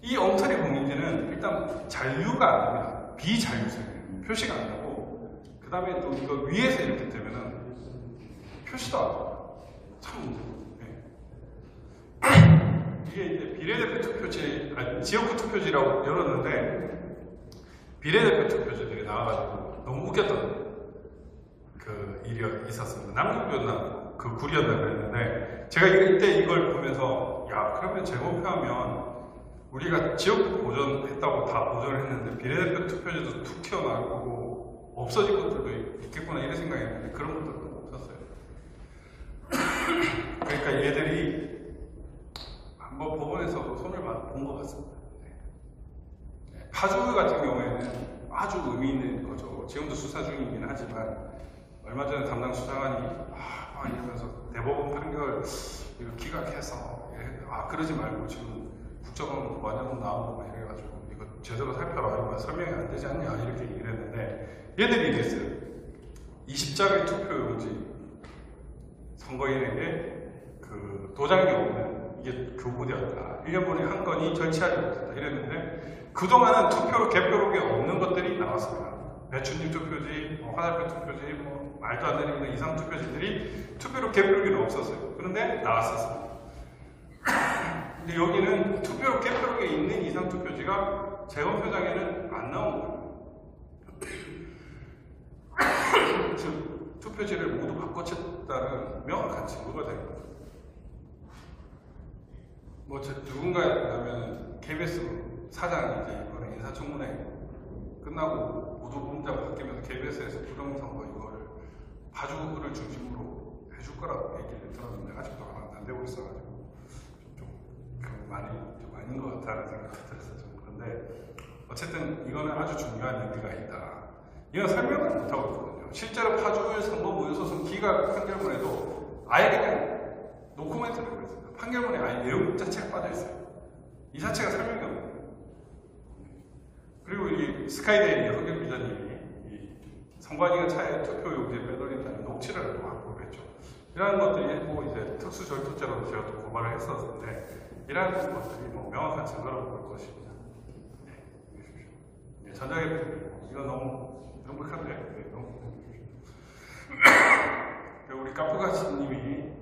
이 엉터리 봉인지는 일단 잔류가 안 됩니다. 비잔류성이에요. 표시가 안 나고 그 다음에 또 이거 위에서 이렇게 되면은 표시도 안 나요. 참 이게 이제 비례대표 투표지, 지역구 투표지라고 열었는데 비례대표 투표지들이 나와가지고 너무 웃겼던 그 일이 있었습니다. 남북이었나 그 구리였나 그랬는데 제가 이때 이걸 보면서 야 그러면 재검표하면 우리가 지역구 보존했다고 다 보존을 했는데 비례대표 투표지도 툭 튀어나오고 없어진 것들도 있겠구나 이런 생각이 했는데 그런 것들도 없었어요. 그러니까 얘들이 한번 법원에서 손을 본 것 같습니다. 파주 같은 경우에는 아주 의미 있는 거죠. 지금도 수사 중이긴 하지만 얼마 전에 담당 수사관이 막 이러면서 대법원 판결 이거 기각해서 그러지 말고 지금 국정원 완전 나오고 막 이래가지고 이거 제대로 살펴라 이거 설명이 안 되지 않냐 이렇게 얘기를 했는데 얘들이 이랬어요. 20장의 투표용지 선거인에게 그 도장이 없는 이게 교부되었다. 1년 만에 한 건이 절취하지 못했다. 이랬는데 그동안은 투표로 개표록에 없는 것들이 나왔습니다. 배춘님 투표지, 화살표 투표지, 말도 안 되는 이상 투표지들이 투표로 개표록에는 없었어요. 그런데 나왔었습니다. 근데 여기는 투표로 개표록에 있는 이상 투표지가 재검표장에는 안 나온 거예요. 즉 투표지를 모두 바꿔쳤다는 명확한 증거가 된 거죠. 누군가라면 KBS 사장이 이제 이번에 인사청문회 끝나고 모두 본부장 바뀌면서 KBS에서 부정선거 이거를 봐주를 중심으로 해줄 거라고 얘기를 들었는데 아직도 안 되고 있어가지고 많이 좀 아닌 것 같다는 생각이 들어서 좀 그런데 어쨌든 이거는 아주 중요한 얘기가 있다. 이건 설명을 못하고 있거든요. 실제로 파주일 선거 무효소송 기각 판결문에도 아예 그냥 노코멘트를 그랬습니다. 판결문에 아예 내용 자체가 빠져있어요. 이 자체가 설명이 없는 거예요. 그리고 이 스카이데일리 허경 기자님이 이 선관위가 차에 투표용지에 빼돌린다는 녹취를 확보를 했죠. 이러한 것들이 뭐 이제 특수절도죄로 제가 또 고발을 했었는데 이러한 것들이 뭐 명확한 증거라고 볼 것입니다. 네, 전자개표 이거 너무 명백한데 네, 너무 우리 까프가시님이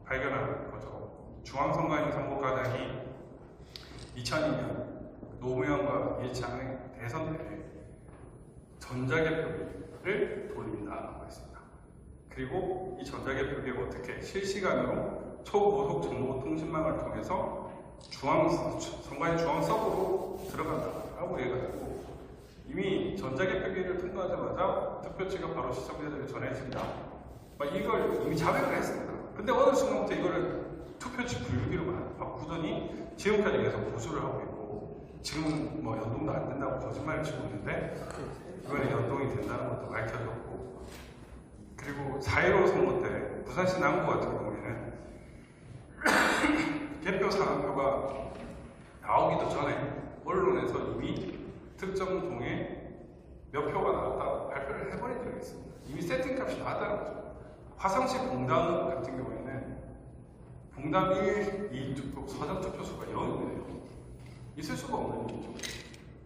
발견한 거죠. 중앙선관위 선거과장이 2002년 노무현과 이해창의 대선 때 전자개표기를 돌린다고 했습니다. 그리고 이 전자개표기가 어떻게 실시간으로 초고속 정보통신망을 통해서 선관위 중앙 서버로 들어간다라고 해가지고 이미 전자개표기를 통과하자마자 투표지가 바로 시청자들에게 전해진다. 이걸 이미 자백을 했습니다. 근데 어느 순간부터 이거를 투표지 분류기로 바꾸더니 지금까지 계속 고수를 하고 있고 지금은 뭐 연동도 안 된다고 거짓말을 치고 있는데 이번에 연동이 된다는 것도 밝혀졌고 그리고 4.15 선거 때 부산시 남구 같은 경우에는 개표 상황표가 나오기도 전에 언론에서 이미 특정 동에 몇 표가 나왔다 발표를 해버린 적이 있습니다. 이미 세팅값이 나왔다는 거죠. 화성시 봉담 같은 경우에는 봉담 1, 2 투표, 사전 투표수가 0이네요. 있을 수가 없는 일이죠.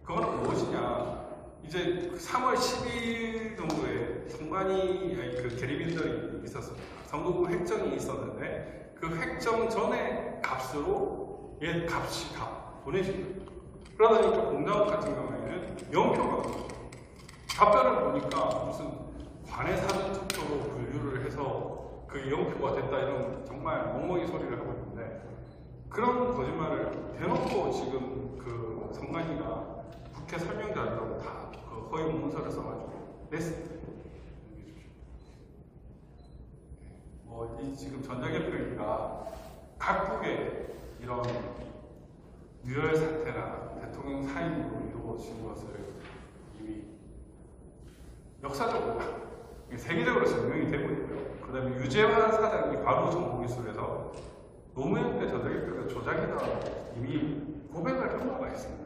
그거는 무엇이냐? 이제 3월 10일 정도에 선관위 그 대리빈들이 있었습니다. 선거구 획정이 있었는데 그 획정 전에 값으로 옛 값이 다 보내집니다. 그러다 보니까 봉담 같은 경우에는 0표가 답변을 보니까 무슨 관내 사전 투표로 분류를 해서 그 0표가 됐다 이런 정말 멍멍이 소리를 하고 있는데 그런 거짓말을 대놓고 지금 그 선관위가 국회 설명자들하고 다 그 허위 문서를 써가지고 냈습니다. 이 지금 전자개표기가 각국의 이런 유혈 사태나 대통령 사임으로 이루어진 것을 이미 역사적으로 세계적으로 증명이 되고 있고요. 그 다음에 유재환 사장이 바로 정보기술에서 노무현 때 전자개표가 조작이다 이미 고백을 한 바가 있습니다.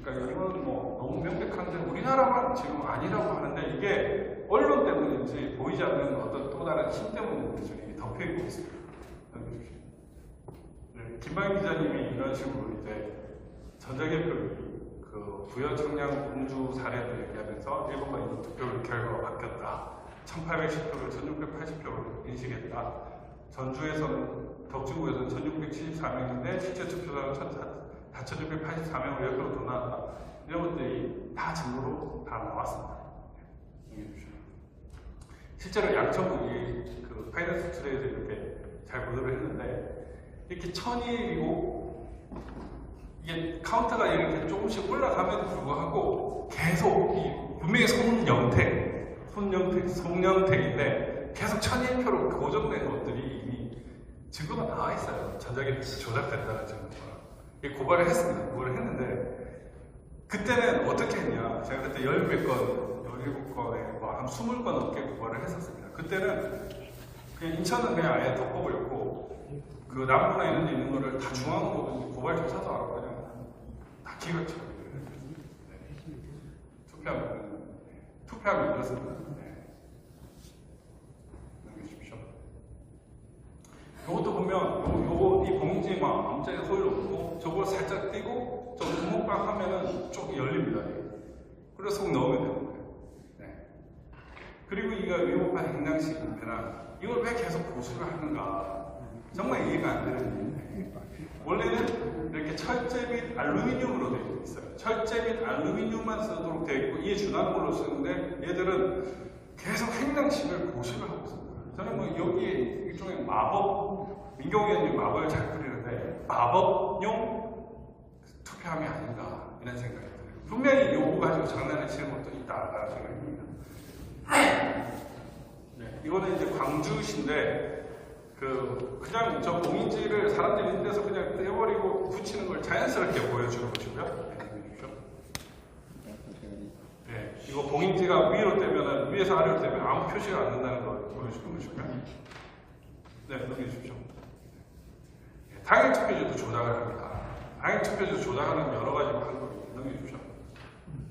그러니까 이건 뭐 너무 명백한데 우리나라만 지금 아니라고 하는데 이게 언론 때문인지 보이지 않는 어떤 또 다른 힘 때문인지 좀 덮여있고 있습니다. 네, 김방희 기자님이 이런 식으로 이제 전자개표 그 부여 청량 공주 사례를 얘기하면서 일본과 인도 투표 결과가 바뀌었다. 1810표를 1680표로 인식했다. 전주에서는 덕진구에서는 1674명인데 실제 투표자는 4684명으로 옆으로 더 나왔다. 이런 것들이 다 증거로 다 나왔습니다. 실제로 양천국이 그 파이낸스 투데이에서 이렇게 잘 보도를 했는데 이렇게 1000일이고 이게 카운트가 이렇게 조금씩 올라감에도 불구하고 계속 분명히 송영택인데 계속 1001표로 고정된 것들이 이미 증거가 나와 있어요. 전자개표 조작됐다는 증거가. 고발을 했습니다. 고발을 했는데 그때는 어떻게 했냐? 제가 그때 10몇 건 17건에 뭐한 20건 넘게 고발을 했었습니다. 그때는 그냥 인천은 그냥 아예 덮어버렸고 그 남부나 이런 데 있는 거를 다 중앙으로 고발 조사도 안 하고 그냥 다 기각처럼 투표하면 이렇습니다. 넘겨주십시오. 이것도 보면 이 봉지 막 아무짝에 호일 없고 저걸 살짝 띄고 저 주먹밥 하면은 쭉 열립니다. 그래서 속 넣으면 되는 거예요. 네. 그리고 이거 위법한 행장식 불편함 이걸 왜 계속 보수를 하는가 정말 이해가 안 되는 일인데 원래는 이렇게 철제 및 알루미늄으로 되어 있어요. 철제 및 알루미늄만 쓰도록 되어 있고 이에 준하는 걸로 쓰는데 얘들은 계속 행장식을 고수를 하고 있습니다. 저는 뭐 여기에 일종의 마법 민경위원님 마법을 잘 그리는데 마법용 투표함이 아닌가 이런 생각이 들어요. 분명히 요거 가지고 장난을 치는 것도 있다라는 생각이 듭니다. 네, 이거는 이제 광주시인데 그냥 저 봉인지를 사람들이 있는 데서 그냥 떼버리고 붙이는 걸 자연스럽게 보여주는 것이고요. 네, 이거 봉인지가 위로 떼면은 위에서 아래로 떼면 아무 표시가 안 된다는 걸 보여주는 것이고요. 네, 넘겨주십시오. 네, 당일 투표지도 조작을 합니다. 당일 투표지 조작하는 여러 가지 방법이 넘겨주십시오.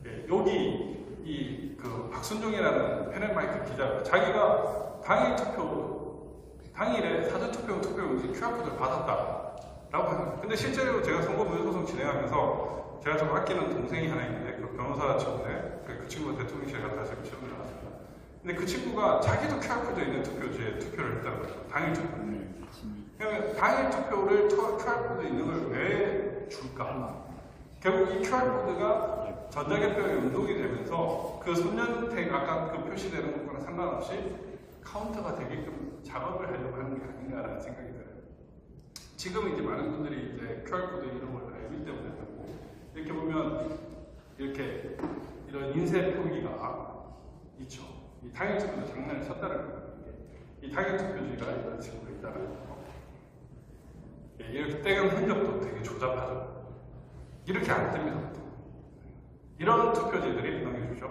네, 여기 그 박순종이라는 페넷마이크 기자가 자기가 당일에 사전투표 투표용지 QR코드를 받았다라고 합니다. 근데 실제로 제가 선거무효소송 진행하면서 제가 좀 아끼는 동생이 하나 있는데 그 변호사 친구인데 그 친구가 대통령실에 갔다 지금 시험을 나왔습니다. 근데 그 친구가 자기도 QR코드에 있는 투표지에 투표를 했다는 거죠. 당일 투표를. 그러면 당일 투표를 QR코드에 있는 걸 왜 줄까? 결국 이 QR코드가 전자개표에 운동이 되면서 그 손년택 아까 그 표시되는 것과는 상관없이 카운터가 되게끔 작업을 하려고 하는 게 아닌가라는 생각이 들어요. 지금 이제 많은 분들이 이제 QR코드 이런 걸 알기 때문에 그렇고 이렇게 보면 이렇게 이런 인쇄 표기가 있죠. 이 당일 투표도 장난을 쳤다는 거예요. 이 당일 투표지가 이런 식으로 있다는 거. 이렇게 떼은 흔적도 되게 조잡하죠. 이렇게 안 뜹니다. 보통. 이런 투표지들이 넘겨주십시오.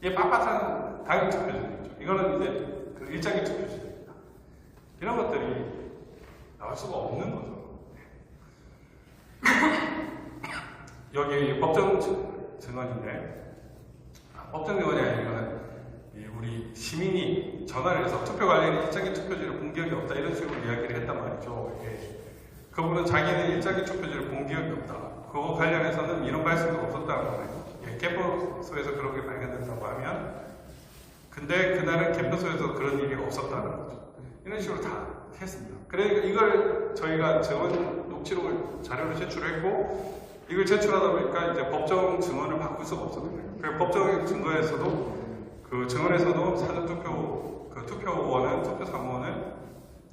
이게 빳빳한 당일 투표지들이죠. 이거는 이제 그 일장기 투표지들입니다. 이런 것들이 나올 수가 없는 거죠. 여기 법정 증언인데, 법정 증언이 아니면 우리 시민이 전화를 해서 투표 관련 일장기 투표지를 본 기억이 없다 이런 식으로 이야기를 했단 말이죠. 그분은 자기는 일장기 투표지를 본 기억이 없다. 그거 관련해서는 이런 말씀도 없었다는 거예요. 개표소에서 그런 게 발견된다고 하면 근데 그날은 개표소에서 그런 일이 없었다는 거죠. 이런 식으로 다 했습니다. 그러니까 이걸 저희가 증언 녹취록을 자료를 제출했고 이걸 제출하다 보니까 이제 법정 증언을 바꿀 수가 없었거든요. 그래서 법정 증거에서도 그 증언에서도 사전투표 그 투표원은 투표 사무원은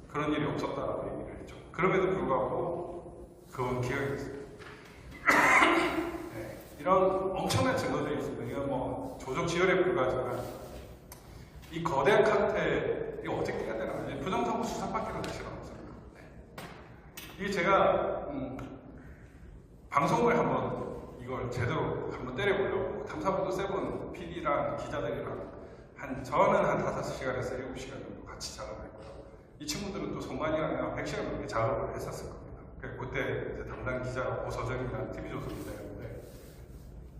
그런 일이 없었다라고 얘기를 했죠. 그럼에도 불구하고 그건 기억이 있습니다. 이런 엄청난 증거들이 있습니다. 이건 뭐 조작 지혈에 불과하지만 이 거대한 카르텔 이거 어떻게 해야 되나? 부정선거 수사밖에는 사실은 없습니다. 이게 제가 방송을 한번 이걸 제대로 한번 때려보려고 탐사보도 세븐 PD랑 기자들이랑 저는 한 5시간에서 7시간 정도 같이 작업을 했고요. 이 친구들은 또 송관이랑 100시간 넘게 작업을 했었을 겁니다. 그때 담당 기자가 오서정이라는 TV조선 기자였는데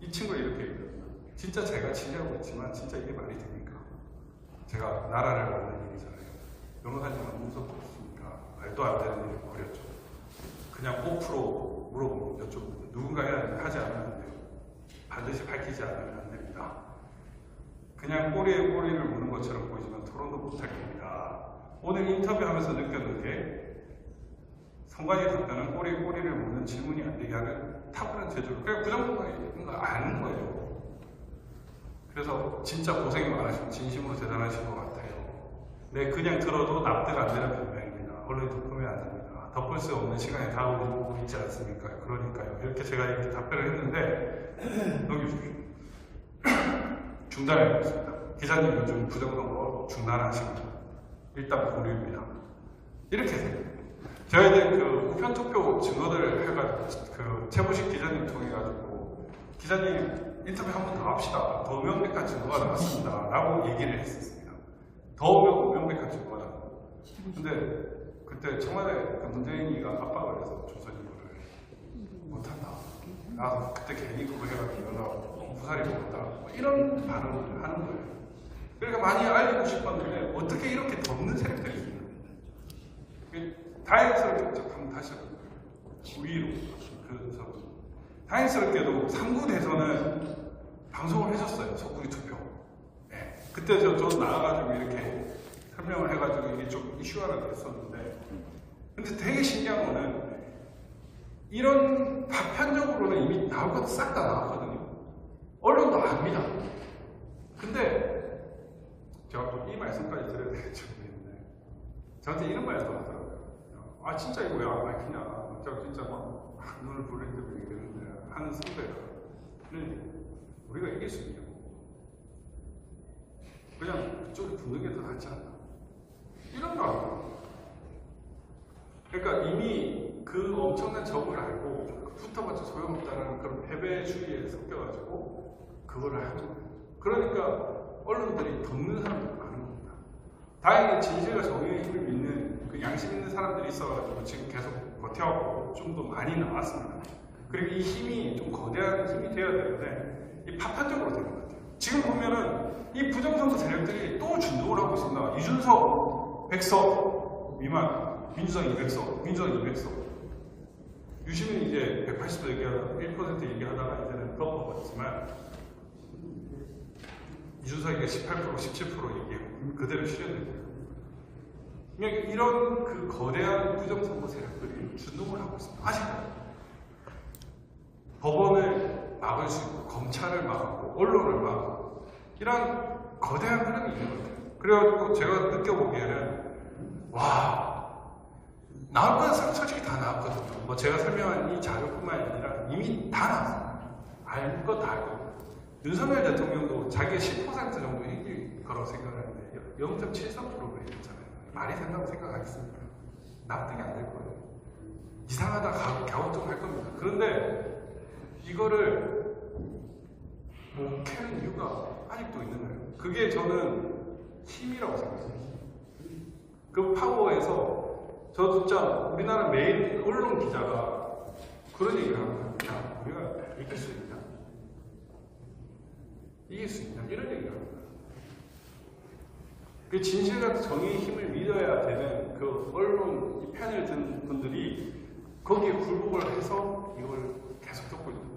이 친구가 이렇게 얘기합니다. 진짜 제가 치려고 했지만 진짜 이게 말이 됩니까? 제가 나라를 얻는 일이잖아요. 변호사님 아무 무섭고 없습니까? 말도 안 되는 일을 벌였죠. 그냥 5% 물어보고 여쭤보고 누군가 하지 않으면 안 돼요. 반드시 밝히지 않으면 안 됩니다. 그냥 꼬리에 꼬리를 무는 것처럼 보이지만 토론도 못할 겁니다. 오늘 인터뷰하면서 느꼈는 게 성관이 답변은 꼬리에 꼬리를 무는 질문이 안 되게 하는 탁월한 제주로 그냥 부정선거에 있는 거 아는 거예요. 그래서 진짜 고생이 많으시고 진심으로 대단하신 것 같아요. 네, 그냥 들어도 납득 안 되는 변명입니다. 언론이 덮으면 안 됩니다. 덮을 수 없는 시간이 다가오고 있지 않습니까? 그러니까요. 이렇게 제가 이렇게 답변을 했는데 넘겨주십시오. 중단해보겠습니다. 기자님 요즘 부정선거 중단하십니다. 일단 보류입니다. 이렇게 해요. 제가 이제 그 우편투표 증거들을 해가지고 그 최보식 기자님 통해가지고 기자님 인터뷰 한 번 더 합시다. 더 명백한 증거가 나왔습니다. 라고 얘기를 했었습니다. 더 명백한 증거가 나왔습니다. 근데 그때 청와대 그 문재인이가 압박을 해서 조선일보를 못한다. 나 그때 괜히 그거 해가지고 연락 부살이 먹었다. 뭐 이런 발언을 하는 거예요. 그러니까 많이 알리고 싶었는데 어떻게 이렇게 덮는 세력들이 있는 거예요. 다행스럽게 잠깐 다시 위로 그래서 다행스럽게도 3구 대선은 방송을 해줬어요. 속구리 투표. 네. 그때 저 나와가지고 이렇게 설명을 해가지고 이게 좀 이슈화가 됐었는데, 근데 되게 신기한 거는 이런 파편적으로는 이미 나올 것도 싹 다 나왔거든요. 언론도 압니다. 근데 제가 또 이 말씀까지 드려야 될지 모르겠는데 저한테 이런 말도 하더라고요. 아 진짜 이거 왜 안 밝히냐. 제가 진짜 막 눈을 부르는데 얘기했는데 하는 선배가 우리가 이길 수 있냐고. 그냥 그쪽에 붙는 게 더 낫지 않나. 이런 거 하더라고요. 그러니까 이미 그 엄청난 적을 알고 붙어봤자 소용없다는 그런 패배주의에 섞여가지고 그거를 하는 거예요. 그러니까 언론들이 덮는 사람들이 많은 겁니다. 다행히 진실과 정의의 힘을 믿는 그 양심 있는 사람들이 있어가지고 지금 계속 버텨왔고 좀 더 많이 나왔습니다. 그리고 이 힘이 좀 거대한 힘이 되어야 되는데 이 파편적으로 되는 것 같아요. 지금 보면은 이 부정선거 세력들이 또 준동을 하고 있습니다. 이준석 100석 미만, 민주당 200석, 민주당 200석. 유시민이 이제 180석 얘기하다가 1% 얘기하다가 이제는 덮어버렸지만 이준석이가 18%, 17% 얘기하고 그대로 실현됩니다. 이런 그 거대한 부정선거 세력들이 준동을 하고 있습니다. 아직까지. 법원을 막을 수 있고, 검찰을 막고, 언론을 막고, 이런 거대한 흐름이 있는 것 같아요. 그래가지고 제가 느껴보기에는, 와, 나올 건 솔직히 다 나왔거든요. 뭐 제가 설명한 이 자료뿐만 아니라 이미 다 나왔습니다. 알 것 다 알고. 윤석열 대통령도 자기가 10% 정도 이길 거라고 생각하는데 0.73%로 얘기했잖아요. 말이 된다고 생각하겠습니까? 납득이 안 될 거예요. 이상하다 갸우뚱할 겁니다. 그런데 이거를 뭐 캐는 이유가 아직도 있는 거예요. 그게 저는 힘이라고 생각해요. 그 파워에서 저 진짜 우리나라 매일 언론 기자가 그런 얘기를 합니다. 야, 우리가 이길 수 있냐? 이길 수 있냐? 이런 얘기를 합니다. 그 진실과 정의의 힘을 믿어야 되는 그 언론 이 편을 든 분들이 거기에 굴복을 해서 이걸 계속 듣고 있는 거예요.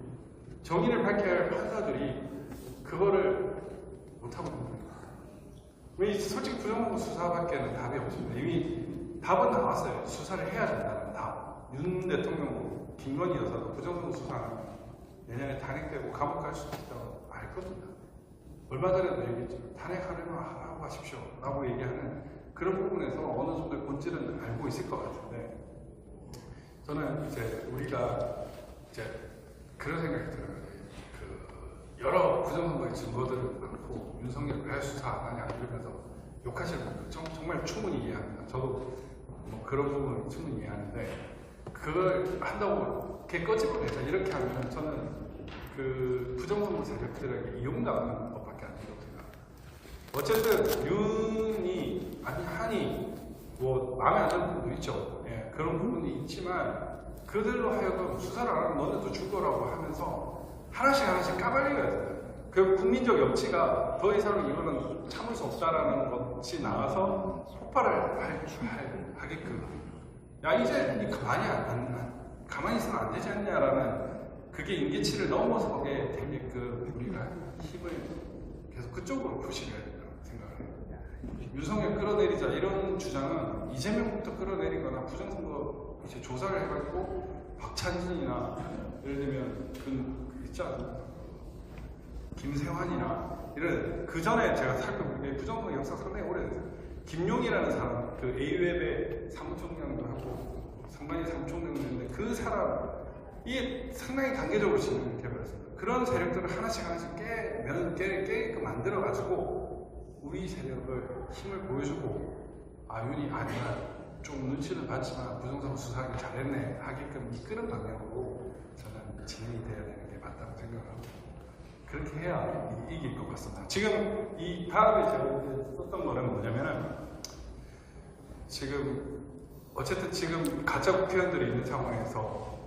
정의를 밝혀야 할 판사들이 그거를 못하고 있는 거예요. 솔직히 부정선거 수사밖에는 답이 없습니다. 이미 답은 나왔어요. 수사를 해야 된다는 답. 윤 대통령, 김건희 여사도 부정선거 수사는 내년에 탄핵되고 감옥 갈 수도 있다고 알거든요. 얼마 전에도 얘기했지만 탄핵하려면 하고 하십시오 라고 얘기하는 그런 부분에서 어느 정도의 본질은 알고 있을 것 같은데, 저는 이제 우리가 이제 그런 생각이 들어요. 그 여러 부정선거의 증거들은 많고 윤석열 왜 수사 안 하냐 이러면서 욕하시는 분들 정말 충분히 이해합니다. 저도 뭐 그런 부분을 충분히 이해하는데, 그걸 한다고 이렇게 꺼집어내자 이렇게 하면 저는 그 부정선거 세력들에게 이용당하는 것밖에 안 된다고 생각합니다. 어쨌든 윤이 아니 한이 뭐 마음에 안 드는 부분도 있죠. 예, 그런 부분이 있지만 그들로 하여금 수사를 안 하면 너네도 죽어라고 하면서 하나씩 까발려야 돼요. 그 국민적 염치가 더 이상 이거는 참을 수 없다라는 것이 나와서 폭발을 하게끔, 야 이제 가만히 있으면 안 되지 않냐라는 그게 임계치를 넘어서게 되게끔 우리가 힘을 계속 그쪽으로 푸시해야 된다고 생각을 해요. 윤석열 끌어내리자 이런 주장은 이재명부터 끌어내리거나 부정선거 이제 조사를 해가지고 박찬진이나 예를 들면 그 있지 않습니까? 김세환이나 이런 그 전에 제가 살펴보니까 부정선거 역사 상당히 오래됐어요. 김용이라는 사람, 그 A웹의 사무총장도 하고 상당히 사무총장도 했는데 그 사람 이게 상당히 단계적으로 진행이 되어버렸습니다. 그런 세력들을 하나씩 깨게끔 만들어가지고 우리 세력을 힘을 보여주고, 아 윤이 아니야 좀 눈치는 봤지만 부정선거 수사하기 잘했네 하게끔 이끄는 방향으로 저는 진행이 돼야 되는 게 맞다고 생각합니다. 그렇게 해야 이길 것 같습니다. 지금 이 다음에 제가 썼던 거는 뭐냐면은 지금 어쨌든 지금 가짜 국회의원들이 있는 상황에서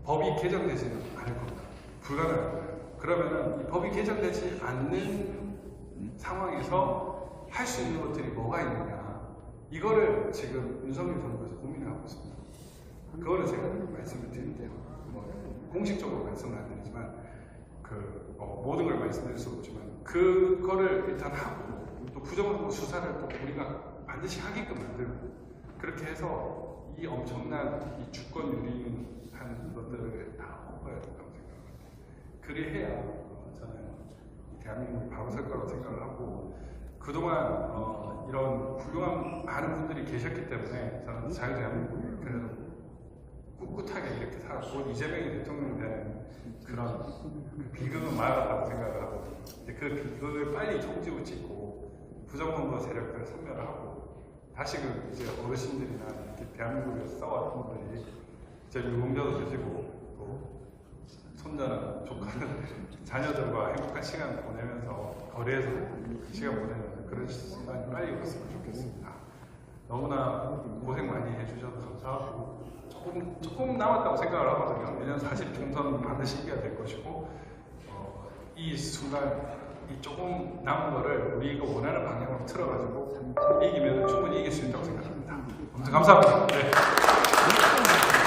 법이 개정되지는 않을 겁니다. 불가능할 거예요. 그러면은 이 법이 개정되지 않는 상황에서 할 수 있는 것들이 뭐가 있느냐, 이거를 지금 윤석열 정부에서 고민을 하고 있습니다. 그거를 제가 말씀을 드릴게요. 공식적으로 말씀을 안 드리지만 모든 걸 말씀드릴 수 없지만 그거를 일단 하고 또 부정선거 수사를 또 우리가 반드시 하게끔 만들고, 그렇게 해서 이 엄청난 이 주권 유린한 것들을 다 꺾어야 된다고 생각합니다. 그래야 저는 대한민국이 바로 설 거라고 생각을 하고, 그동안 이런 훌륭한 많은 분들이 계셨기 때문에 저는 자유대한민국이 그래도 꿋꿋하게 이렇게 살았고, 이재명이 대통령이 되는 그런 비극은 말았다고 생각을 하고, 그 비극을 빨리 종지부 찍고 부정선거 세력들을 섬멸하고 다시 이제 어르신들이나 이렇게 대한민국에서 싸웠던 분들이 이제 유공자도 되시고 또 손자나 조카는 자녀들과 행복한 시간 보내면서 거리에서 시간 보내는 그런 시간이 빨리 왔으면 좋겠습니다. 너무나 고생 많이 해주셔서 감사하고, 조금 남았다고 생각을 하거든요. 내년 40 총선 반드시 이겨야 될 것이고, 이 순간 이 조금 남은 거를 우리가 원하는 방향으로 틀어가지고 이기면 충분히 이길 수 있다고 생각합니다. 아무튼 감사합니다. 네.